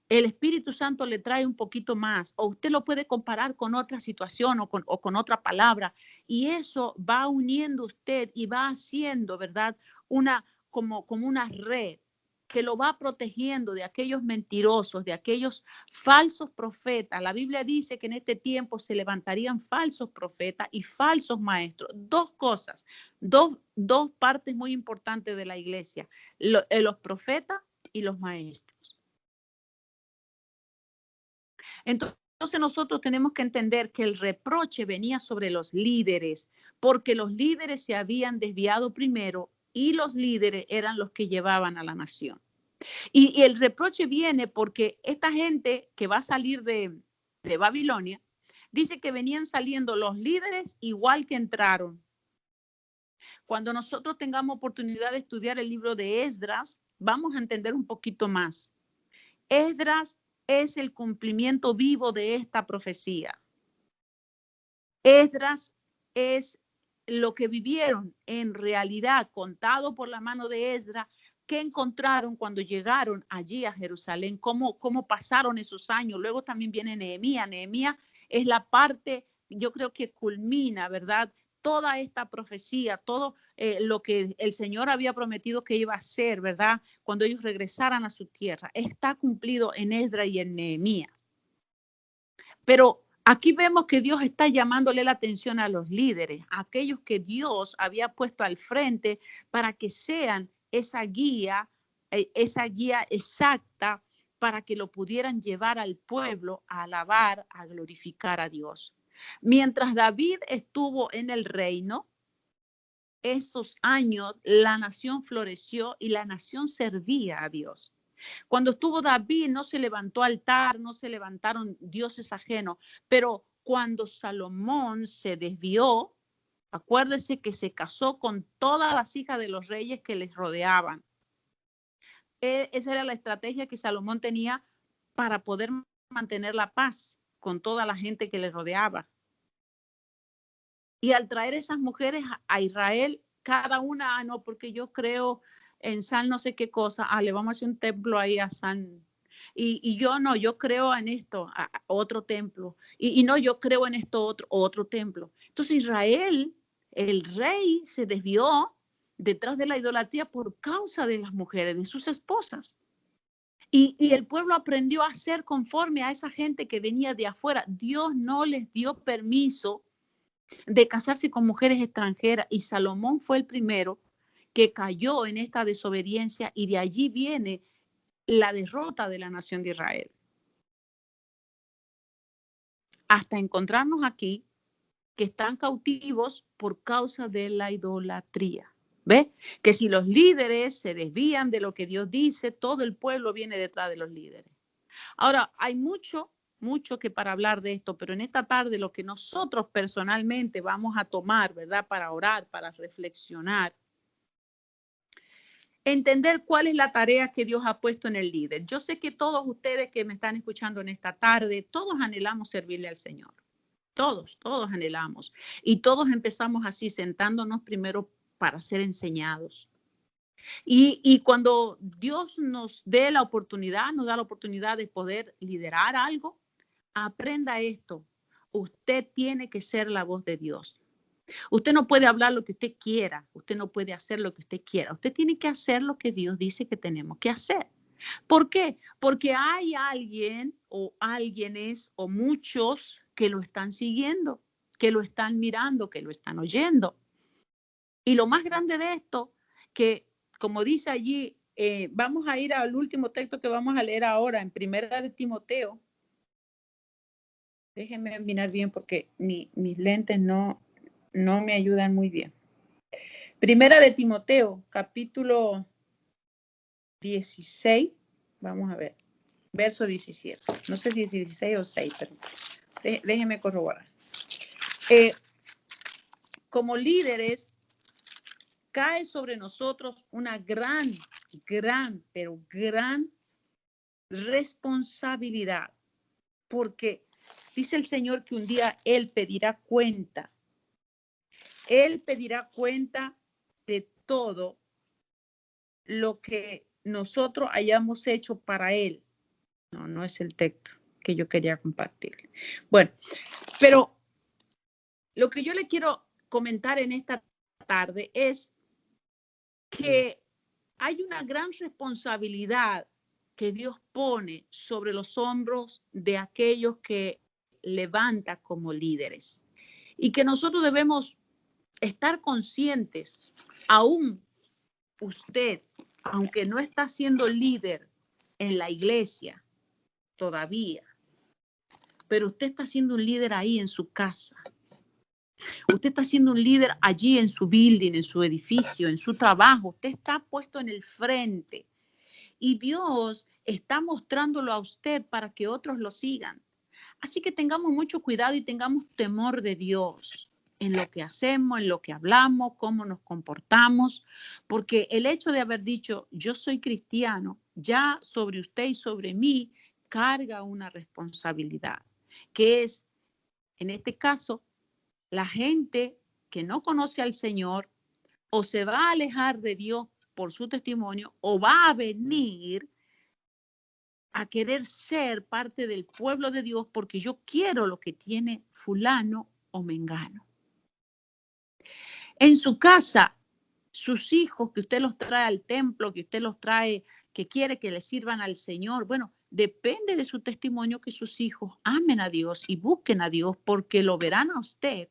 el Espíritu Santo le trae un poquito más, o usted lo puede comparar con otra situación o con otra palabra, y eso va uniendo usted y va haciendo, ¿verdad?, como una red que lo va protegiendo de aquellos mentirosos, de aquellos falsos profetas. La Biblia dice que en este tiempo se levantarían falsos profetas y falsos maestros. Dos cosas, dos partes muy importantes de la iglesia, los profetas y los maestros. Entonces nosotros tenemos que entender que el reproche venía sobre los líderes, porque los líderes se habían desviado primero y los líderes eran los que llevaban a la nación. Y el reproche viene porque esta gente que va a salir de Babilonia, dice que venían saliendo los líderes igual que entraron. Cuando nosotros tengamos oportunidad de estudiar el libro de Esdras, vamos a entender un poquito más. Esdras es el cumplimiento vivo de esta profecía. Esdras es lo que vivieron en realidad, contado por la mano de Esdras, que encontraron cuando llegaron allí a Jerusalén, cómo pasaron esos años. Luego también viene Nehemías. Nehemías es la parte, yo creo que culmina, ¿verdad?, toda esta profecía, todo lo que el Señor había prometido que iba a hacer, ¿verdad?, cuando ellos regresaran a su tierra, está cumplido en Esdras y en Nehemías. Pero aquí vemos que Dios está llamándole la atención a los líderes, a aquellos que Dios había puesto al frente para que sean esa guía exacta para que lo pudieran llevar al pueblo a alabar, a glorificar a Dios. Mientras David estuvo en el reino, esos años la nación floreció y la nación servía a Dios. Cuando estuvo David no se levantó altar, no se levantaron dioses ajenos, pero cuando Salomón se desvió, acuérdese que se casó con todas las hijas de los reyes que les rodeaban. Esa era la estrategia que Salomón tenía para poder mantener la paz con toda la gente que le rodeaba. Y al traer esas mujeres a Israel, cada una, no, porque yo creo en San no sé qué cosa, le vamos a hacer un templo ahí a San. Y yo no, yo creo en esto, a otro templo. Y no, yo creo en esto, otro templo. Entonces Israel, el rey, se desvió detrás de la idolatría por causa de las mujeres, de sus esposas. Y el pueblo aprendió a ser conforme a esa gente que venía de afuera. Dios no les dio permiso de casarse con mujeres extranjeras y Salomón fue el primero que cayó en esta desobediencia y de allí viene la derrota de la nación de Israel. Hasta encontrarnos aquí que están cautivos por causa de la idolatría. ¿Ve? Que si los líderes se desvían de lo que Dios dice, todo el pueblo viene detrás de los líderes. Ahora, hay mucho que para hablar de esto, pero en esta tarde lo que nosotros personalmente vamos a tomar, ¿verdad? Para orar, para reflexionar, entender cuál es la tarea que Dios ha puesto en el líder. Yo sé que todos ustedes que me están escuchando en esta tarde, todos anhelamos servirle al Señor. Todos anhelamos. Y todos empezamos así, sentándonos primero para ser enseñados. Y cuando Dios nos dé la oportunidad, nos da la oportunidad de poder liderar algo, aprenda esto. Usted tiene que ser la voz de Dios. Usted no puede hablar lo que usted quiera. Usted no puede hacer lo que usted quiera. Usted tiene que hacer lo que Dios dice que tenemos que hacer. ¿Por qué? Porque hay alguien o alguienes o muchos que lo están siguiendo, que lo están mirando, que lo están oyendo. Y lo más grande de esto, que como dice allí, vamos a ir al último texto que vamos a leer ahora en Primera de Timoteo. Déjenme mirar bien porque mis lentes no me ayudan muy bien. Primera de Timoteo, capítulo 16. Vamos a ver. Verso 17. No sé si es 16 o 6, pero déjenme corroborar. Como líderes, cae sobre nosotros una gran responsabilidad. Porque dice el Señor que un día Él pedirá cuenta. Él pedirá cuenta de todo lo que nosotros hayamos hecho para Él. No es el texto que yo quería compartir. Bueno, pero lo que yo le quiero comentar en esta tarde es que hay una gran responsabilidad que Dios pone sobre los hombros de aquellos que levanta como líderes y que nosotros debemos estar conscientes, aún usted, aunque no está siendo líder en la iglesia todavía, pero usted está siendo un líder ahí en su casa. Usted está siendo un líder allí en su building, en su edificio, en su trabajo. Usted está puesto en el frente y Dios está mostrándolo a usted para que otros lo sigan. Así que tengamos mucho cuidado y tengamos temor de Dios en lo que hacemos, en lo que hablamos, cómo nos comportamos, porque el hecho de haber dicho yo soy cristiano, ya sobre usted y sobre mí carga una responsabilidad, que es, en este caso, la gente que no conoce al Señor o se va a alejar de Dios por su testimonio o va a venir a querer ser parte del pueblo de Dios porque yo quiero lo que tiene fulano o mengano. En su casa, sus hijos que usted los trae al templo, que usted los trae, que quiere que le sirvan al Señor, bueno, depende de su testimonio que sus hijos amen a Dios y busquen a Dios porque lo verán a usted,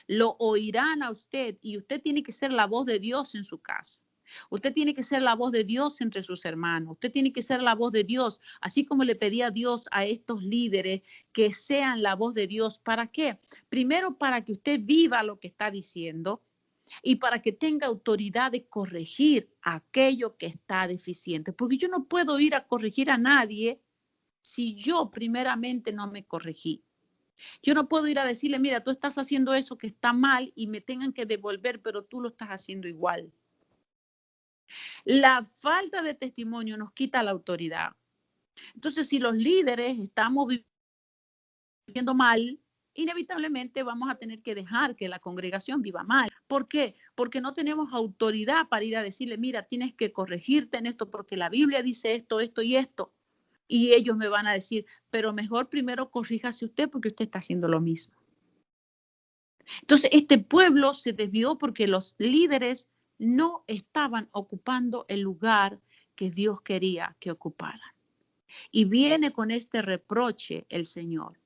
lo oirán a usted y usted tiene que ser la voz de Dios en su casa. Usted tiene que ser la voz de Dios entre sus hermanos. Usted tiene que ser la voz de Dios, así como le pedía a Dios a estos líderes que sean la voz de Dios. ¿Para qué? Primero, para que usted viva lo que está diciendo y para que tenga autoridad de corregir aquello que está deficiente. Porque yo no puedo ir a corregir a nadie si yo primeramente no me corregí. Yo no puedo ir a decirle, mira, tú estás haciendo eso que está mal y me tengan que devolver, pero tú lo estás haciendo igual. La falta de testimonio nos quita la autoridad. Entonces, si los líderes estamos viviendo mal, inevitablemente vamos a tener que dejar que la congregación viva mal. ¿Por qué? Porque no tenemos autoridad para ir a decirle, mira, tienes que corregirte en esto porque la Biblia dice esto, esto y esto. Y ellos me van a decir, pero mejor primero corríjase usted porque usted está haciendo lo mismo. Entonces, este pueblo se desvió porque los líderes no estaban ocupando el lugar que Dios quería que ocuparan. Y viene con este reproche el Señor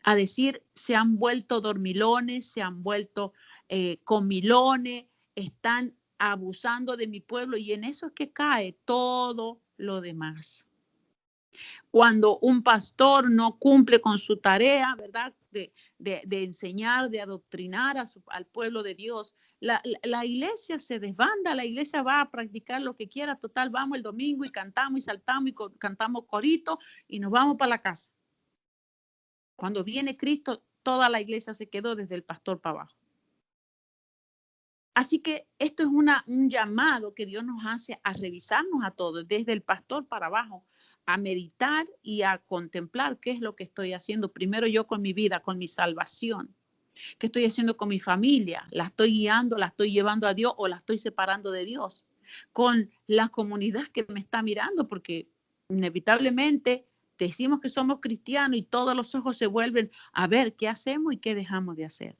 a decir, se han vuelto dormilones, se han vuelto comilones, están abusando de mi pueblo y en eso es que cae todo lo demás. Cuando un pastor no cumple con su tarea, ¿verdad? De enseñar, de adoctrinar al pueblo de Dios, la iglesia se desbanda, la iglesia va a practicar lo que quiera, total, vamos el domingo y cantamos y saltamos y cantamos corito y nos vamos para la casa. Cuando viene Cristo, toda la iglesia se quedó desde el pastor para abajo. Así que esto es un llamado que Dios nos hace a revisarnos a todos, desde el pastor para abajo, a meditar y a contemplar qué es lo que estoy haciendo. Primero yo con mi vida, con mi salvación. ¿Qué estoy haciendo con mi familia? ¿La estoy guiando, la estoy llevando a Dios o la estoy separando de Dios? Con la comunidad que me está mirando, porque inevitablemente decimos que somos cristianos y todos los ojos se vuelven a ver qué hacemos y qué dejamos de hacer.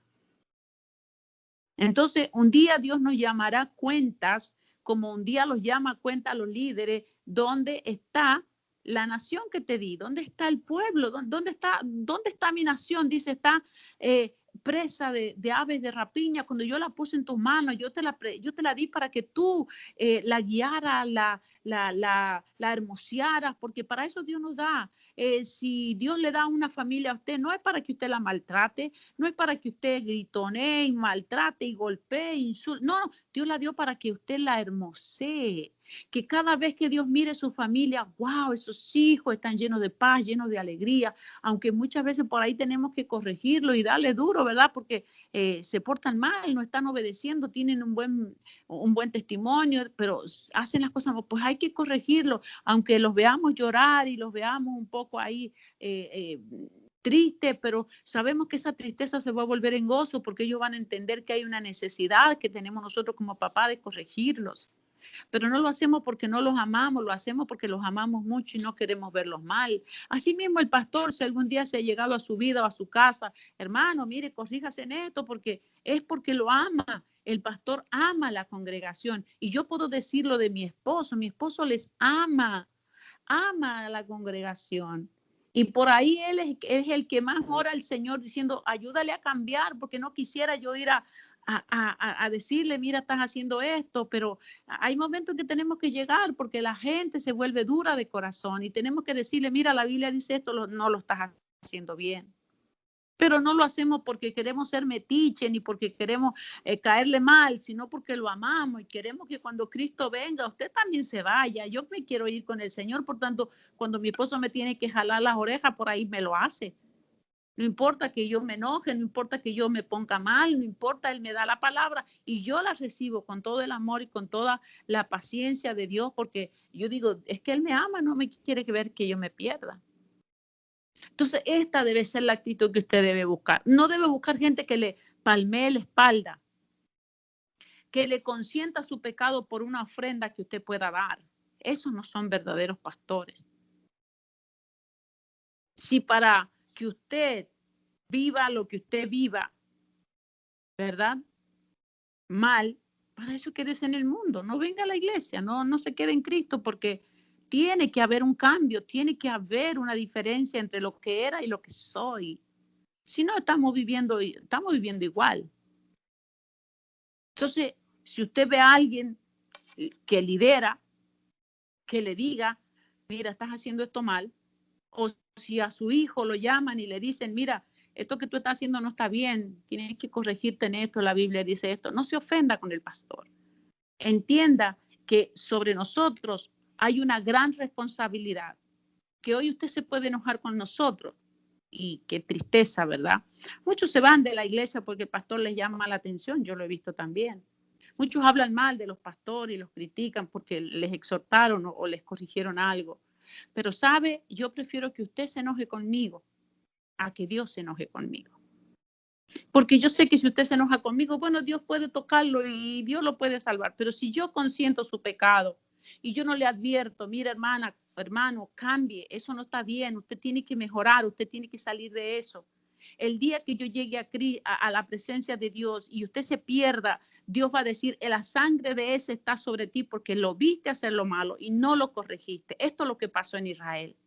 Entonces, un día Dios nos llamará cuentas, como un día los llama cuenta a los líderes, ¿dónde está la nación que te di? ¿Dónde está el pueblo? ¿Dónde está mi nación? Dice, está presa de aves de rapiña. Cuando yo la puse en tus manos, yo te la di para que tú la guiaras, la hermosearas, porque para eso Dios nos da. Si Dios le da una familia a usted, no es para que usted la maltrate, no es para que usted gritonee y maltrate y golpee, insulte. No, Dios la dio para que usted la hermosee. Que cada vez que Dios mire su familia, wow, esos hijos están llenos de paz, llenos de alegría, aunque muchas veces por ahí tenemos que corregirlo y darle duro, ¿verdad? Porque se portan mal, no están obedeciendo, tienen un buen testimonio, pero hacen las cosas, pues hay que corregirlo, aunque los veamos llorar y los veamos un poco ahí triste, pero sabemos que esa tristeza se va a volver en gozo porque ellos van a entender que hay una necesidad que tenemos nosotros como papá de corregirlos. Pero no lo hacemos porque no los amamos, lo hacemos porque los amamos mucho y no queremos verlos mal. Asimismo, el pastor, si algún día se ha llegado a su vida o a su casa, hermano, mire, corríjase en esto porque es porque lo ama. El pastor ama a la congregación y yo puedo decirlo de mi esposo les ama a la congregación. Y por ahí él es el que más ora al Señor diciendo, ayúdale a cambiar, porque no quisiera yo ir a decirle, mira, estás haciendo esto, pero hay momentos que tenemos que llegar porque la gente se vuelve dura de corazón y tenemos que decirle, mira, la Biblia dice esto, no lo estás haciendo bien. Pero no lo hacemos porque queremos ser metiche ni porque queremos caerle mal, sino porque lo amamos y queremos que cuando Cristo venga, usted también se vaya. Yo me quiero ir con el Señor, por tanto, cuando mi esposo me tiene que jalar las orejas, por ahí me lo hace. No importa que yo me enoje, no importa que yo me ponga mal, no importa, Él me da la palabra y yo la recibo con todo el amor y con toda la paciencia de Dios, porque yo digo, es que Él me ama, no me quiere ver que yo me pierda. Entonces, esta debe ser la actitud que usted debe buscar. No debe buscar gente que le palmee la espalda, que le consienta su pecado por una ofrenda que usted pueda dar. Esos no son verdaderos pastores. Si para que usted viva lo que usted viva, ¿verdad? Mal, para eso quédese en el mundo. No venga a la iglesia, no se quede en Cristo porque tiene que haber un cambio, tiene que haber una diferencia entre lo que era y lo que soy. Si no, estamos viviendo igual. Entonces, si usted ve a alguien que lidera, que le diga, mira, estás haciendo esto mal, o si a su hijo lo llaman y le dicen, mira, esto que tú estás haciendo no está bien, tienes que corregirte en esto, la Biblia dice esto, no se ofenda con el pastor. Entienda que sobre nosotros hay una gran responsabilidad, que hoy usted se puede enojar con nosotros, y qué tristeza, ¿verdad? Muchos se van de la iglesia porque el pastor les llama la atención, yo lo he visto también. Muchos hablan mal de los pastores y los critican porque les exhortaron o les corrigieron algo. Pero sabe, yo prefiero que usted se enoje conmigo a que Dios se enoje conmigo. Porque yo sé que si usted se enoja conmigo, bueno, Dios puede tocarlo y Dios lo puede salvar. Pero si yo consiento su pecado y yo no le advierto, mira, hermana, hermano, cambie, eso no está bien, usted tiene que mejorar, usted tiene que salir de eso. El día que yo llegue a la presencia de Dios y usted se pierda, Dios va a decir, la sangre de ese está sobre ti porque lo viste hacer lo malo y no lo corregiste. Esto es lo que pasó en Israel.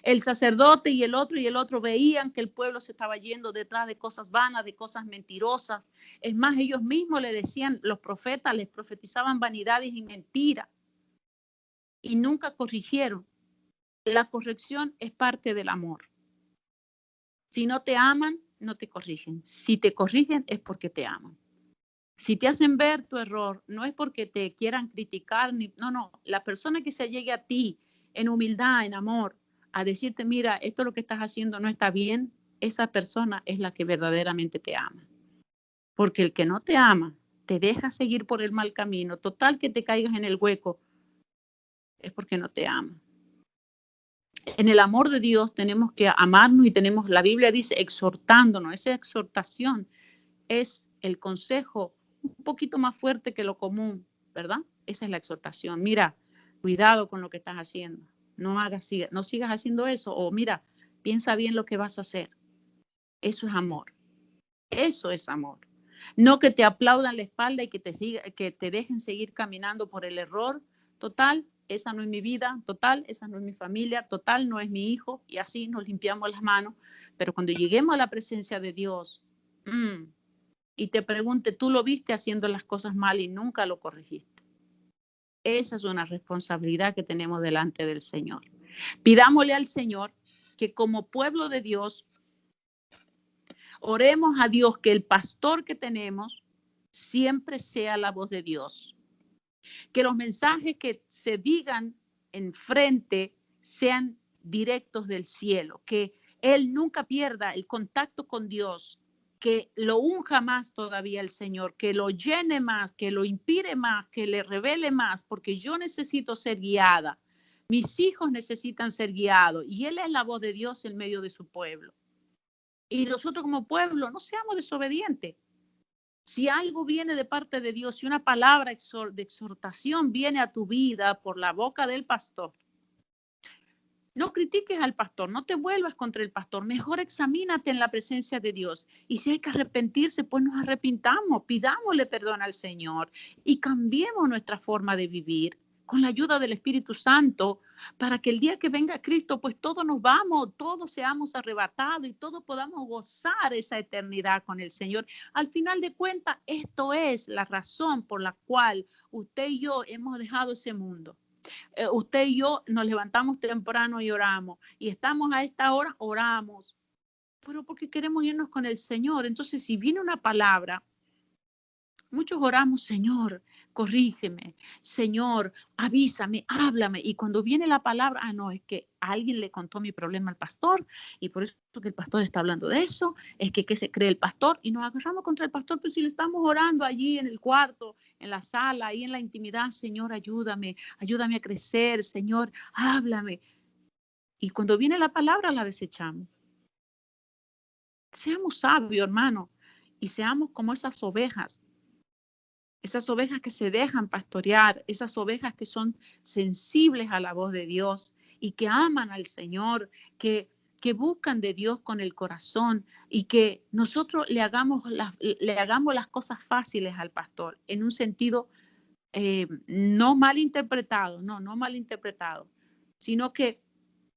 El sacerdote y el otro veían que el pueblo se estaba yendo detrás de cosas vanas, de cosas mentirosas. Es más, ellos mismos le decían, los profetas les profetizaban vanidades y mentiras y nunca corrigieron. La corrección es parte del amor. Si no te aman, no te corrigen. Si te corrigen es porque te aman. Si te hacen ver tu error, no es porque te quieran criticar, no. La persona que se llegue a ti en humildad, en amor, a decirte, mira, esto lo que estás haciendo no está bien, esa persona es la que verdaderamente te ama. Porque el que no te ama, te deja seguir por el mal camino, total que te caigas en el hueco, es porque no te ama. En el amor de Dios tenemos que amarnos y tenemos, la Biblia dice, exhortándonos. Esa exhortación es el consejo un poquito más fuerte que lo común, ¿verdad? Esa es la exhortación. Mira, cuidado con lo que estás haciendo. No sigas haciendo eso. O mira, piensa bien lo que vas a hacer. Eso es amor. Eso es amor. No que te aplaudan la espalda y que te dejen seguir caminando por el error. Total, esa no es mi vida. Total, esa no es mi familia. Total, no es mi hijo. Y así nos limpiamos las manos. Pero cuando lleguemos a la presencia de Dios, y te pregunte, tú lo viste haciendo las cosas mal y nunca lo corregiste. Esa es una responsabilidad que tenemos delante del Señor. Pidámosle al Señor que como pueblo de Dios, oremos a Dios que el pastor que tenemos siempre sea la voz de Dios. Que los mensajes que se digan enfrente sean directos del cielo. Que él nunca pierda el contacto con Dios. Que lo unja más todavía el Señor, que lo llene más, que lo inspire más, que le revele más, porque yo necesito ser guiada. Mis hijos necesitan ser guiados y Él es la voz de Dios en medio de su pueblo. Y nosotros como pueblo no seamos desobedientes. Si algo viene de parte de Dios, si una palabra de exhortación viene a tu vida por la boca del pastor, no critiques al pastor, no te vuelvas contra el pastor, mejor examínate en la presencia de Dios. Y si hay que arrepentirse, pues nos arrepintamos, pidámosle perdón al Señor y cambiemos nuestra forma de vivir con la ayuda del Espíritu Santo para que el día que venga Cristo, pues todos nos vamos, todos seamos arrebatados y todos podamos gozar esa eternidad con el Señor. Al final de cuentas, esto es la razón por la cual usted y yo hemos dejado ese mundo. Usted y yo nos levantamos temprano y oramos. Y estamos a esta hora, oramos. Pero porque queremos irnos con el Señor. Entonces, si viene una palabra, muchos oramos, Señor, corrígeme. Señor, avísame, háblame. Y cuando viene la palabra, no, es que alguien le contó mi problema al pastor y por eso que el pastor está hablando de eso, es que ¿qué se cree el pastor? Y nos agarramos contra el pastor, pero si le estamos orando allí en el cuarto, en la sala, ahí en la intimidad, Señor, ayúdame a crecer, Señor, háblame. Y cuando viene la palabra, la desechamos. Seamos sabios, hermano, y seamos como esas ovejas que se dejan pastorear, esas ovejas que son sensibles a la voz de Dios y que aman al Señor, que buscan de Dios con el corazón y que nosotros le hagamos las cosas fáciles al pastor en un sentido no mal interpretado, no mal interpretado, sino que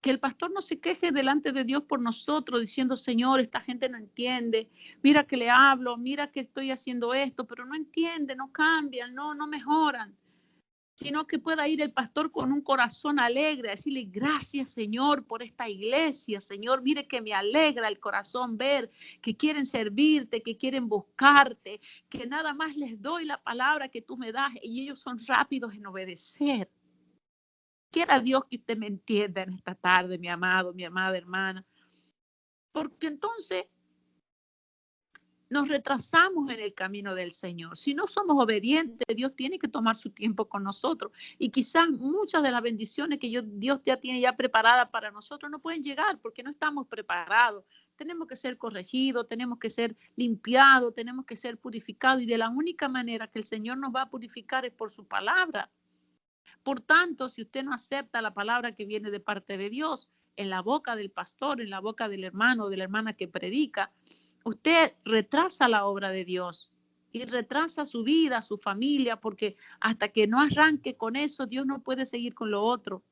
el pastor no se queje delante de Dios por nosotros diciendo, Señor, esta gente no entiende, mira que le hablo, mira que estoy haciendo esto, pero no entienden, no cambian, no mejoran, sino que pueda ir el pastor con un corazón alegre, a decirle, gracias Señor por esta iglesia, Señor, mire que me alegra el corazón ver que quieren servirte, que quieren buscarte, que nada más les doy la palabra que tú me das y ellos son rápidos en obedecer. Quiera Dios que usted me entienda en esta tarde, mi amado, mi amada hermana. Porque entonces nos retrasamos en el camino del Señor. Si no somos obedientes, Dios tiene que tomar su tiempo con nosotros. Y quizás muchas de las bendiciones que Dios ya tiene ya preparadas para nosotros no pueden llegar porque no estamos preparados. Tenemos que ser corregidos, tenemos que ser limpiados, tenemos que ser purificados. Y de la única manera que el Señor nos va a purificar es por su palabra. Por tanto, si usted no acepta la palabra que viene de parte de Dios, en la boca del pastor, en la boca del hermano o de la hermana que predica, usted retrasa la obra de Dios y retrasa su vida, su familia, porque hasta que no arranque con eso, Dios no puede seguir con lo otro.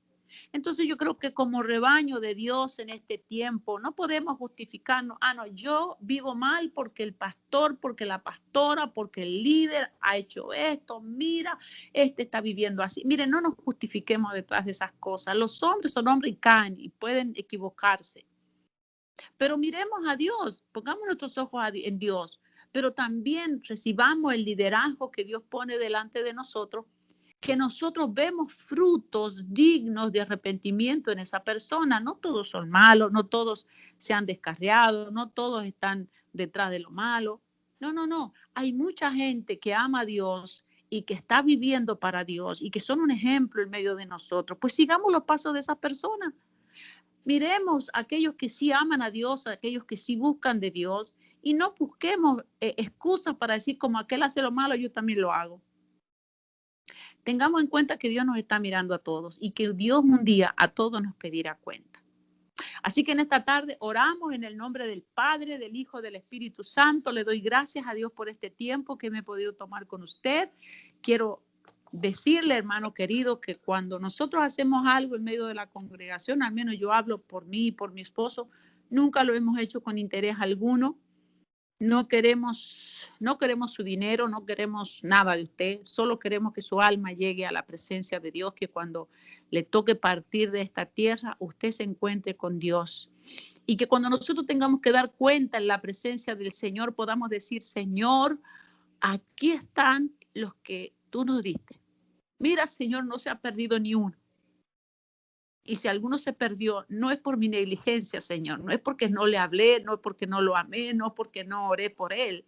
Entonces yo creo que como rebaño de Dios en este tiempo no podemos justificarnos, no, yo vivo mal porque el pastor, porque la pastora, porque el líder ha hecho esto, mira, este está viviendo así. Miren, no nos justifiquemos detrás de esas cosas. Los hombres son hombres y caen y pueden equivocarse. Pero miremos a Dios, pongamos nuestros ojos en Dios, pero también recibamos el liderazgo que Dios pone delante de nosotros, que nosotros vemos frutos dignos de arrepentimiento en esa persona. No todos son malos, no todos se han descarriado, no todos están detrás de lo malo. No, no, no. Hay mucha gente que ama a Dios y que está viviendo para Dios y que son un ejemplo en medio de nosotros. Pues sigamos los pasos de esas personas. Miremos a aquellos que sí aman a Dios, a aquellos que sí buscan de Dios y no busquemos excusas para decir como aquel hace lo malo, yo también lo hago. Tengamos en cuenta que Dios nos está mirando a todos y que Dios un día a todos nos pedirá cuenta. Así que en esta tarde oramos en el nombre del Padre, del Hijo, del Espíritu Santo. Le doy gracias a Dios por este tiempo que me he podido tomar con usted. Quiero decirle, hermano querido, que cuando nosotros hacemos algo en medio de la congregación, al menos yo hablo por mí y por mi esposo, nunca lo hemos hecho con interés alguno. No queremos su dinero, no queremos nada de usted, solo queremos que su alma llegue a la presencia de Dios, que cuando le toque partir de esta tierra, usted se encuentre con Dios. Y que cuando nosotros tengamos que dar cuenta en la presencia del Señor, podamos decir, Señor, aquí están los que tú nos diste. Mira, Señor, no se ha perdido ni uno. Y si alguno se perdió, no es por mi negligencia, Señor, no es porque no le hablé, no es porque no lo amé, no es porque no oré por él,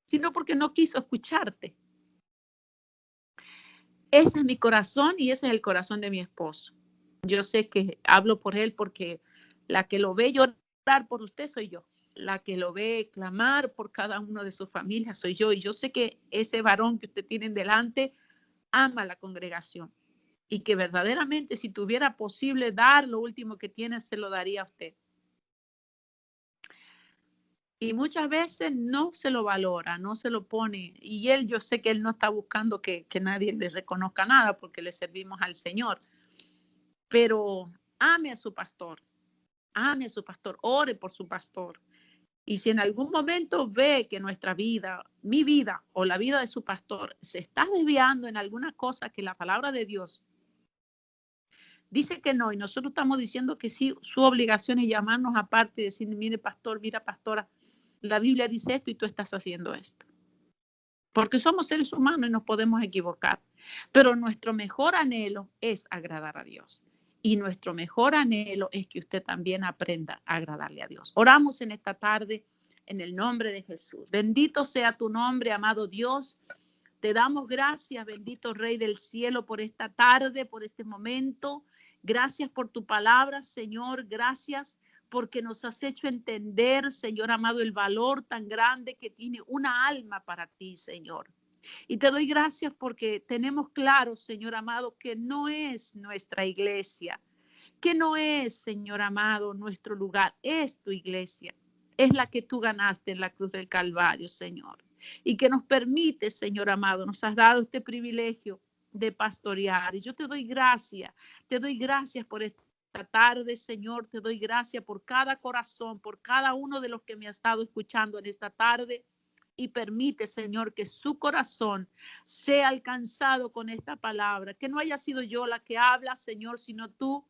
sino porque no quiso escucharte. Ese es mi corazón y ese es el corazón de mi esposo. Yo sé que hablo por él porque la que lo ve llorar por usted soy yo. La que lo ve clamar por cada uno de sus familias soy yo. Y yo sé que ese varón que usted tiene delante ama a la congregación. Y que verdaderamente si tuviera posible dar lo último que tiene, se lo daría a usted. Y muchas veces no se lo valora, no se lo pone. Y él, yo sé que él no está buscando que nadie le reconozca nada porque le servimos al Señor. Pero ame a su pastor, ore por su pastor. Y si en algún momento ve que nuestra vida, mi vida o la vida de su pastor se está desviando en alguna cosa que la palabra de Dios dice que no, y nosotros estamos diciendo que sí, su obligación es llamarnos aparte y decir, mire pastor, mira pastora, la Biblia dice esto y tú estás haciendo esto. Porque somos seres humanos y nos podemos equivocar. Pero nuestro mejor anhelo es agradar a Dios. Y nuestro mejor anhelo es que usted también aprenda a agradarle a Dios. Oramos en esta tarde en el nombre de Jesús. Bendito sea tu nombre, amado Dios. Te damos gracias, bendito Rey del cielo, por esta tarde, por este momento. Gracias por tu palabra, Señor. Gracias porque nos has hecho entender, Señor amado, el valor tan grande que tiene una alma para ti, Señor. Y te doy gracias porque tenemos claro, Señor amado, que no es nuestra iglesia, que no es, Señor amado, nuestro lugar, es tu iglesia. Es la que tú ganaste en la cruz del Calvario, Señor. Y que nos permite, Señor amado, nos has dado este privilegio de pastorear. Y yo te doy gracias por esta tarde, Señor. Te doy gracias por cada corazón, por cada uno de los que me ha estado escuchando en esta tarde. Y permite, Señor, que su corazón sea alcanzado con esta palabra. Que no haya sido yo la que habla, Señor, sino tú,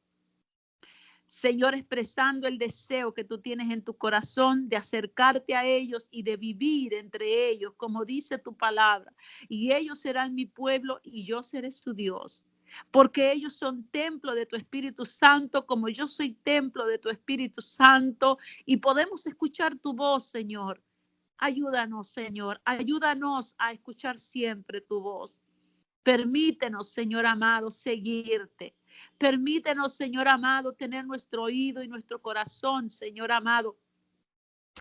Señor, expresando el deseo que tú tienes en tu corazón de acercarte a ellos y de vivir entre ellos, como dice tu palabra. Y ellos serán mi pueblo y yo seré su Dios. Porque ellos son templo de tu Espíritu Santo, como yo soy templo de tu Espíritu Santo. Y podemos escuchar tu voz, Señor, Ayúdanos, Señor. Ayúdanos a escuchar siempre tu voz. Permítenos, Señor amado, seguirte. Permítenos, Señor amado, tener nuestro oído y nuestro corazón, Señor amado,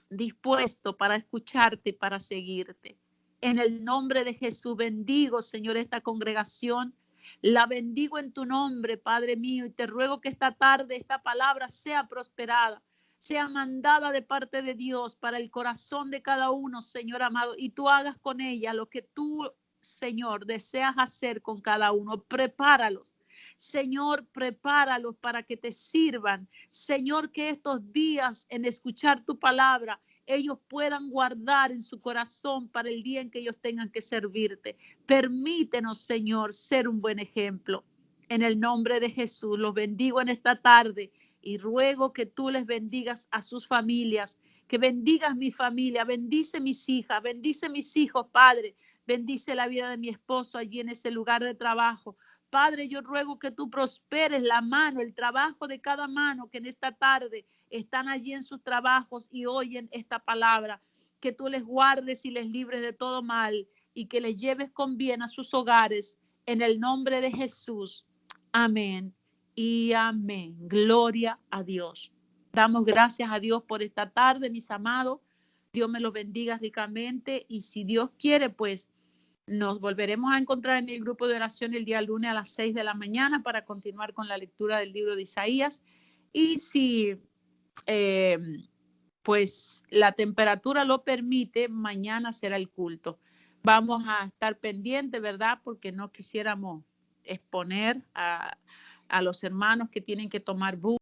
dispuesto para escucharte y para seguirte. En el nombre de Jesús bendigo, Señor, esta congregación. La bendigo en tu nombre, Padre mío, y te ruego que esta tarde esta palabra sea prosperada, sea mandada de parte de Dios para el corazón de cada uno, Señor amado, y tú hagas con ella lo que tú, Señor, deseas hacer con cada uno. Prepáralos. Señor, prepáralos para que te sirvan. Señor, que estos días en escuchar tu palabra, ellos puedan guardar en su corazón para el día en que ellos tengan que servirte. Permítenos, Señor, ser un buen ejemplo. En el nombre de Jesús, los bendigo en esta tarde y ruego que tú les bendigas a sus familias, que bendigas mi familia, bendice mis hijas, bendice mis hijos, Padre, bendice la vida de mi esposo allí en ese lugar de trabajo. Padre, yo ruego que tú prosperes la mano, el trabajo de cada mano que en esta tarde están allí en sus trabajos y oyen esta palabra, que tú les guardes y les libres de todo mal y que les lleves con bien a sus hogares en el nombre de Jesús. Amén y amén. Gloria a Dios. Damos gracias a Dios por esta tarde, mis amados. Dios me los bendiga ricamente y si Dios quiere, pues nos volveremos a encontrar en el grupo de oración el día lunes a las 6 de la mañana para continuar con la lectura del libro de Isaías. Y si pues la temperatura lo permite, mañana será el culto. Vamos a estar pendientes, ¿verdad? Porque no quisiéramos exponer a los hermanos que tienen que tomar bus